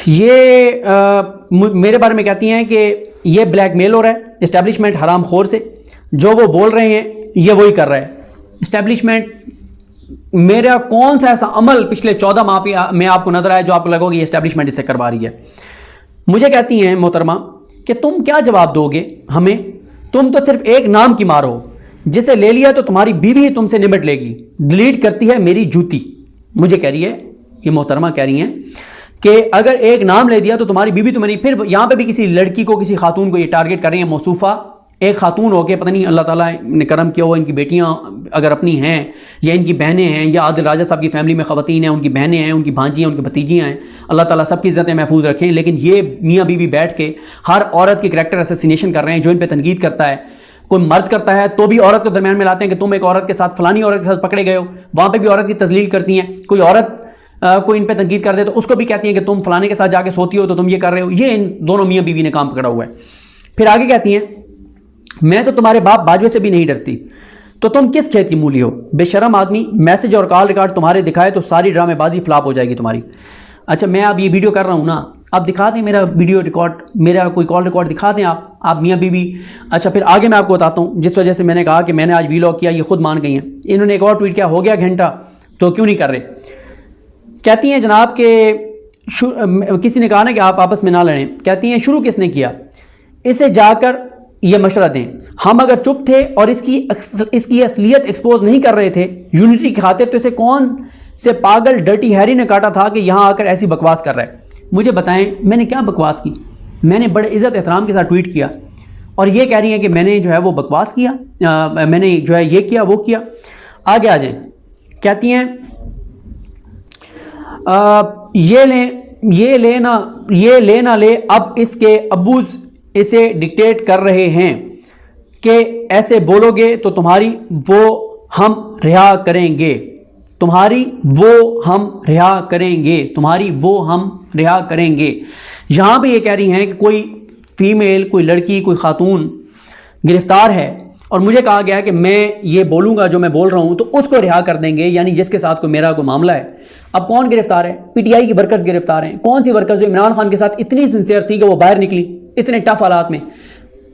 ये मेरे बारे में कहती हैं कि ये ब्लैकमेल हो रहा है इस्टेब्लिशमेंट हराम खोर से, जो वो बोल रहे हैं ये वही कर रहा है इस्टेब्लिशमेंट। मेरा कौन सा ऐसा अमल पिछले 14 माह में आपको नजर आया जो आपको लगोगे ये इस्टेब्लिशमेंट इससे करवा रही है। मुझे कहती हैं मोहतरमा कि तुम क्या जवाब दोगे हमें, तुम तो सिर्फ एक नाम की मार हो, जिसे ले लिया तो तुम्हारी बीवी ही तुमसे निपट लेगी, डिलीट करती है मेरी जूती। मुझे कह रही है, ये मोहतरमा कह रही हैं कि अगर एक नाम ले दिया तो तुम्हारी बीवी तुम्हें नहीं। फिर यहां पे भी किसी लड़की को, किसी खातून को ये टारगेट कर रही है, मौसूफा एक खातून हो के, पता नहीं अल्लाह ताला ने करम किया हो, इनकी बेटियां अगर अपनी हैं या इनकी बहनें हैं या आदिल राजा साहब की फैमिली में ख़वातीन हैं, उनकी बहनें हैं, उनकी भांजियाँ, उनकी भतीजियाँ हैं, अल्लाह ताला सबकी इज़्ज़तें महफूज रखें। लेकिन ये मियाँ बीवी बैठ के हर औरत की करैक्टर असैसिनेशन कर रहे हैं। जो इन पर तनकीद करता है, कोई मर्द करता है तो भी औरत को दरमियान में लाते हैं कि तुम एक औरत के साथ, फलानी औरत के साथ पकड़े गए हो, वहाँ पर भी औरत की तजलील करती हैं। कोई औरत कोई इन पे तनकीद कर दे तो उसको भी कहती हैं कि तुम फलाने के साथ जाके सोती हो तो तुम ये कर रहे हो। ये इन दोनों मियाँ बीवी ने काम पकड़ा हुआ है। फिर आगे कहती हैं, मैं तो तुम्हारे बाप बाजवे से भी नहीं डरती, तो तुम किस खेत की मूली हो, बेशरम आदमी। मैसेज और कॉल रिकॉर्ड तुम्हारे दिखाए तो सारी ड्रामेबाजी फ्लॉप हो जाएगी तुम्हारी। अच्छा, मैं अब ये वीडियो कर रहा हूँ ना, आप दिखा दें मेरा वीडियो रिकॉर्ड, मेरा कोई कॉल रिकॉर्ड दिखा दें आप मियाँ बीवी। अच्छा, फिर आगे मैं आपको बताता हूँ जिस वजह से मैंने कहा कि मैंने आज वीलॉग किया, ये खुद मान गई हैं। इन्होंने एक और ट्वीट किया, हो गया घंटा तो क्यों नहीं कर रहे। कहती हैं जनाब के किसी ने कहा ना कि आप आपस में ना लड़ें। कहती हैं शुरू किसने किया, इसे जाकर ये मशवरा दें। हम अगर चुप थे और इसकी असलियत एक्सपोज नहीं कर रहे थे यूनिटी की खातिर, तो इसे कौन से पागल डर्टी हैरी ने काटा था कि यहाँ आकर ऐसी बकवास कर रहा है। मुझे बताएं मैंने क्या बकवास की। मैंने बड़े इज़्ज़त एहतराम के साथ ट्वीट किया और ये कह रही हैं कि मैंने जो है वो बकवास किया, मैंने जो है ये किया वो किया। आगे आ जाए, कहती हैं ये ले ना ले, अब इसके अब्बूज इसे डिक्टेट कर रहे हैं कि ऐसे बोलोगे तो तुम्हारी वो हम रिहा करेंगे, तुम्हारी वो हम रिहा करेंगे, तुम्हारी वो हम रिहा करेंगे। यहां पे ये कह रही हैं कि कोई फीमेल, कोई लड़की, कोई खातून गिरफ्तार है और मुझे कहा गया कि मैं ये बोलूंगा जो मैं बोल रहा हूं तो उसको रिहा कर देंगे, यानी जिसके साथ कोई मेरा कोई मामला है। अब कौन गिरफ्तार है, पीटीआई की वर्कर्स गिरफ्तार हैं। कौन सी वर्कर्स जो इमरान खान के साथ इतनी सिंसियर थी कि वो बाहर निकली इतने टफ हालात में,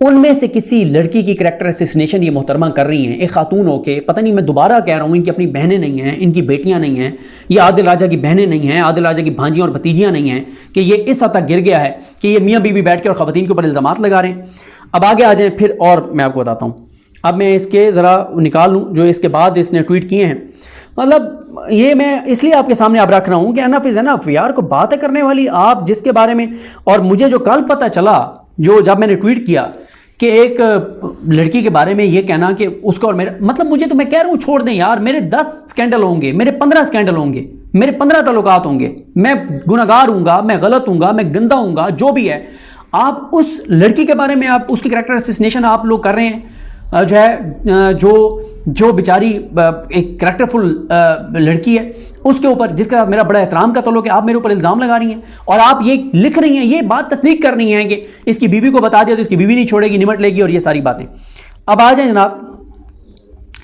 उनमें से किसी लड़की की करैक्टर असैसिनेशन ये मोहतरमा कर रही हैं। एक खातून होके, पता नहीं, मैं दोबारा कह रहा हूं, इनकी अपनी बहनें नहीं हैं, इनकी बेटियां नहीं हैं, ये आदिल राजा की बहनें नहीं हैं, आदिल राजा की भांजियां और भतीजियां नहीं हैं कि ये इस हद तक गिर गया है कि ये मियाँ बीवी बैठ के और खवातीन के ऊपर इल्जामात लगा रहे हैं। अब आगे आ जाएं फिर, और मैं आपको बताता हूँ। अब मैं इसके ज़रा निकाल लूँ जो इसके बाद इसने ट्वीट किए हैं। मतलब ये मैं इसलिए आपके सामने अब रख रहा हूँ कि एनफ इज़ एनफ यार, को बात है करने वाली आप जिसके बारे में। और मुझे जो कल पता चला, जो जब मैंने ट्वीट किया कि एक लड़की के बारे में ये कहना कि उसका और मेरा, मतलब मुझे तो, मैं कह रहा हूँ छोड़ दें यार, मेरे 10 स्कैंडल होंगे, मेरे 15 स्कैंडल होंगे, मेरे 15 ताल्लुकात होंगे, मैं गुनहगार हूँगा, मैं गलत हूँगा, मैं गंदा हूँगा, जो भी है। आप उस लड़की के बारे में, आप उसकी करैक्टर असैसिनेशन आप लोग कर रहे हैं, जो है जो बेचारी एक करैक्टरफुल लड़की है उसके ऊपर, जिसके साथ मेरा बड़ा एहतराम का ताल्लुक है, आप मेरे ऊपर इल्ज़ाम लगा रही हैं और आप ये लिख रही हैं, ये बात तस्दीक कर रही हैं कि इसकी बीवी को बता दिया तो इसकी बीवी नहीं छोड़ेगी, निमट लेगी और ये सारी बातें। अब आ जाए जनाब,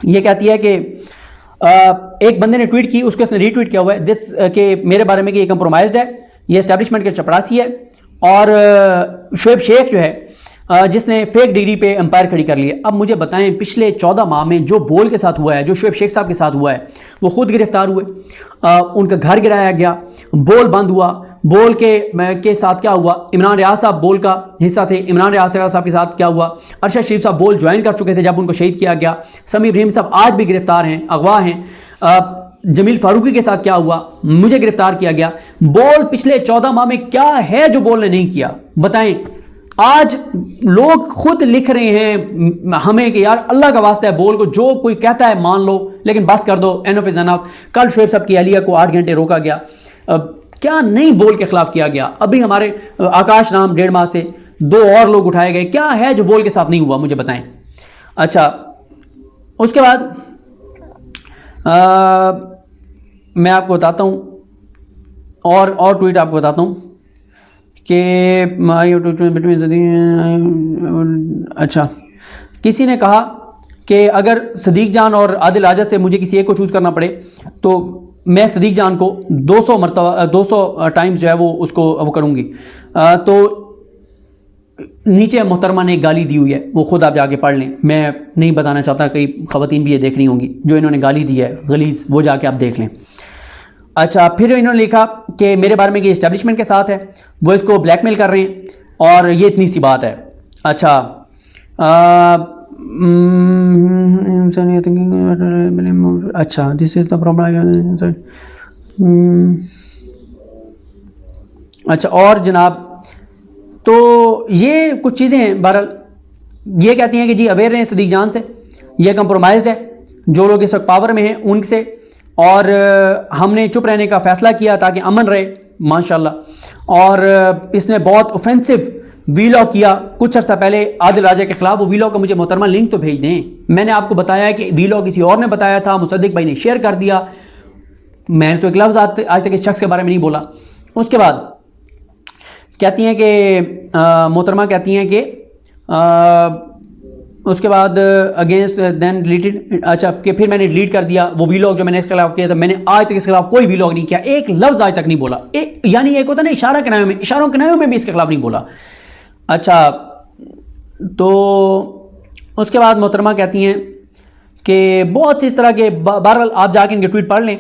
ये कहती है कि एक बंदे ने ट्वीट की, उसको इसने रीट्वीट किया हुआ है दिस के मेरे बारे में कि ये कंप्रोमाइज्ड है, ये एस्टैब्लिशमेंट के चपरासी है और शुएब शेख जो है जिसने फेक डिग्री पे एम्पायर खड़ी कर ली है। अब मुझे बताएं पिछले 14 माह में जो बोल के साथ हुआ है, जो शुएब शेख साहब के साथ हुआ है, वो खुद गिरफ्तार हुए, उनका घर गिराया गया, बोल बंद हुआ, बोल के साथ क्या हुआ, इमरान रियाज साहब बोल का हिस्सा थे, इमरान रियाज साहब के साथ क्या हुआ, अरशद शरीफ साहब बोल ज्वाइन कर चुके थे जब उनको शहीद किया गया, समी इब्राहिम साहब आज भी गिरफ्तार हैं, अगवा हैं, जमील फारूकी के साथ क्या हुआ, मुझे गिरफ्तार किया गया। बोल पिछले 14 माह में क्या है जो बोल ने नहीं किया, बताएं। आज लोग खुद लिख रहे हैं हमें कि यार अल्लाह का वास्ता है, बोल को जो कोई कहता है मान लो, लेकिन बस कर दो, एनफ इज एनफ। कल शुएब साहब की अहलिया को 8 घंटे रोका गया, क्या नहीं बोल के खिलाफ किया गया। अभी हमारे आकाश नाम 1.5 माह से 2 और लोग उठाए गए, क्या है जो बोल के साथ नहीं हुआ, मुझे बताएं। अच्छा, उसके बाद मैं आपको बताता हूं, और ट्वीट आपको बताता हूँ कि अच्छा, किसी ने कहा कि अगर सदीक जान और आदिल राजा से मुझे किसी एक को चूज़ करना पड़े तो मैं सदीक जान को 200 टाइम्स जो है वो करूँगी। तो नीचे मोहतरमा ने एक गाली दी हुई है, वो खुद आप जाके पढ़ लें, मैं नहीं बताना चाहता, कई ख़वातीन भी ये देख रही होंगी जो इन्होंने गाली दी है गलीज़, वो जाके आप देख लें। अच्छा, फिर इन्होंने लिखा कि मेरे बारे में कि इस्टेब्लिशमेंट के साथ है, वो इसको ब्लैकमेल कर रहे हैं और ये इतनी सी बात है। अच्छा, अच्छा, दिस इज़ द प्रॉब्लम। अच्छा, और जनाब तो ये कुछ चीज़ें हैं। बहरहाल ये कहती हैं कि जी अवेयर हैं सदीक जान से, ये कंप्रोमाइज़्ड है जो लोग इस वक्त पावर में हैं उनसे, और हमने चुप रहने का फ़ैसला किया ताकि अमन रहे माशाल्लाह। और इसने बहुत ऑफेंसिव वीलॉग किया कुछ अर्सा पहले आदिल राजा के खिलाफ। वो वीलॉग का मुझे मोहतरमा लिंक तो भेज दें। मैंने आपको बताया कि वीलॉग किसी और ने बताया था, मुसद्दिक भाई ने शेयर कर दिया, मैंने तो एक लफ्ज़ आज तक इस शख्स के बारे में नहीं बोला। उसके बाद कहती हैं कि मोहतरमा कहती हैं कि उसके बाद अगेंस्ट देन डिलीटेड। अच्छा, कि फिर मैंने डिलीट कर दिया वो वीलॉग जो मैंने इसके खिलाफ किया था। मैंने आज तक इसके खिलाफ कोई वीलॉग नहीं किया, एक लफ्ज़ आज तक नहीं बोला। यानी एक होता ना इशारों किनायों में भी इसके खिलाफ नहीं बोला। अच्छा, तो उसके बाद मोहतरमा कहती हैं कि बहुत सी इस तरह के, बहरहाल आप जाके इनके ट्वीट पढ़ लें,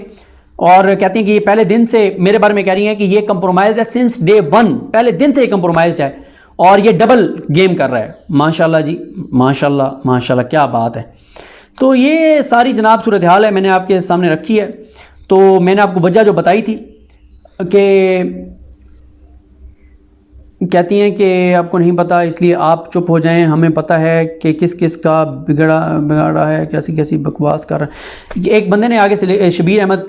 और कहती हैं कि ये पहले दिन से मेरे बारे में कह रही हैं कि ये कंप्रोमाइज़ है सिंस डे 1, पहले दिन से ये कंप्रोमाइज़ है और ये डबल गेम कर रहा है। माशाल्लाह जी, माशाल्लाह माशाल्लाह, क्या बात है। तो ये सारी जनाब सूरत हाल है, मैंने आपके सामने रखी है। तो मैंने आपको वजह जो बताई थी कि कहती हैं कि आपको नहीं पता इसलिए आप चुप हो जाएं, हमें पता है कि किस किस का बिगाड़ा है, कैसी कैसी बकवास कर रहा है। एक बंदे ने आगे से शबीर अहमद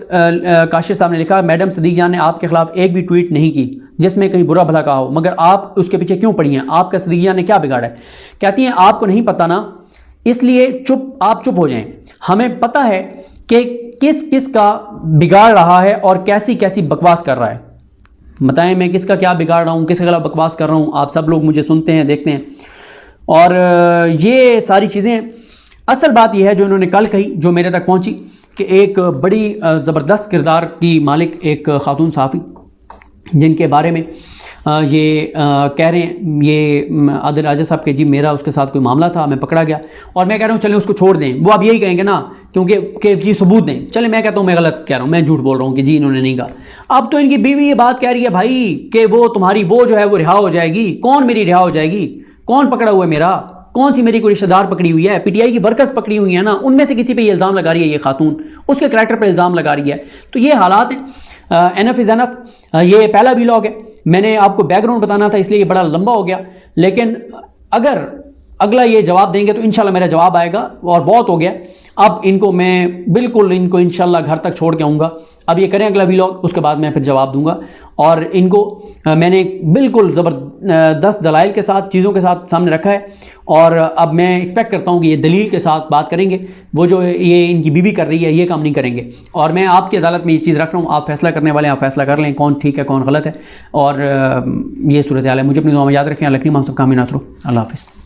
काशिफ साहब ने लिखा, मैडम सदीक जान ने आपके खिलाफ एक भी ट्वीट नहीं की जिसमें कहीं बुरा भला कहा हो, मगर आप उसके पीछे क्यों पड़ी हैं? आपका सदीक जान ने क्या बिगाड़ा है? कहती हैं आपको नहीं पता ना, इसलिए आप चुप हो जाएं, हमें पता है कि किस किस का बिगाड़ रहा है और कैसी कैसी बकवास कर रहा है। बताएं मैं किसका क्या बिगाड़ रहा हूँ, किसके खिलाफ बकवास कर रहा हूँ। आप सब लोग मुझे सुनते हैं, देखते हैं, और ये सारी चीज़ें। असल बात यह है जो इन्होंने कल कही, जो मेरे तक पहुँची, कि एक बड़ी ज़बरदस्त किरदार की मालिक एक खातून सहाफ़ी जिनके बारे में ये कह रहे हैं, ये आदिल राजा साहब के जी मेरा उसके साथ कोई मामला था, मैं पकड़ा गया, और मैं कह रहा हूँ चलें उसको छोड़ दें। वो अब यही कहेंगे ना, क्योंकि जी सबूत दें। चले, मैं कहता हूँ मैं गलत कह रहा हूँ, मैं झूठ बोल रहा हूँ कि जी इन्होंने नहीं कहा। अब तो इनकी बीवी ये बात कह रही है भाई कि वो तुम्हारी वो जो है वो रिहा हो जाएगी। कौन मेरी रिहा हो जाएगी? कौन पकड़ा हुआ है मेरा? कौन सी मेरी कोई रिश्तेदार पकड़ी हुई है? पीटीआई की वर्कर्स पकड़ी हुई है ना, उनमें से किसी पे ये इल्ज़ाम लगा रही है ये खातून, उसके करैक्टर पर इल्ज़ाम लगा रही है। तो ये हालात हैं। Enough is enough. ये पहला वीलॉग है, मैंने आपको बैकग्राउंड बताना था इसलिए ये बड़ा लंबा हो गया, लेकिन अगर अगला ये जवाब देंगे तो इंशाल्लाह मेरा जवाब आएगा, और बहुत हो गया। अब मैं बिल्कुल इनको इंशाल्लाह घर तक छोड़ के आऊँगा। अब ये करें अगला वीलॉग, उसके बाद मैं फिर जवाब दूंगा। और इनको मैंने बिल्कुल ज़बरदस्त दलाइल के साथ, चीज़ों के साथ सामने रखा है, और अब मैं एक्सपेक्ट करता हूँ कि ये दलील के साथ बात करेंगे। वो जो ये इनकी बीवी कर रही है ये काम नहीं करेंगे, और मैं आपकी अदालत में ये चीज़ रख रहा हूँ। आप फैसला करने वाले हैं, आप फैसला कर लें कौन ठीक है कौन गलत है। और ये सूरत हाल है। मुझे अपनी दुआ में याद रखें। अल्लाह की हम सब कामयाब हो। अल्लाह हाफ़िज़।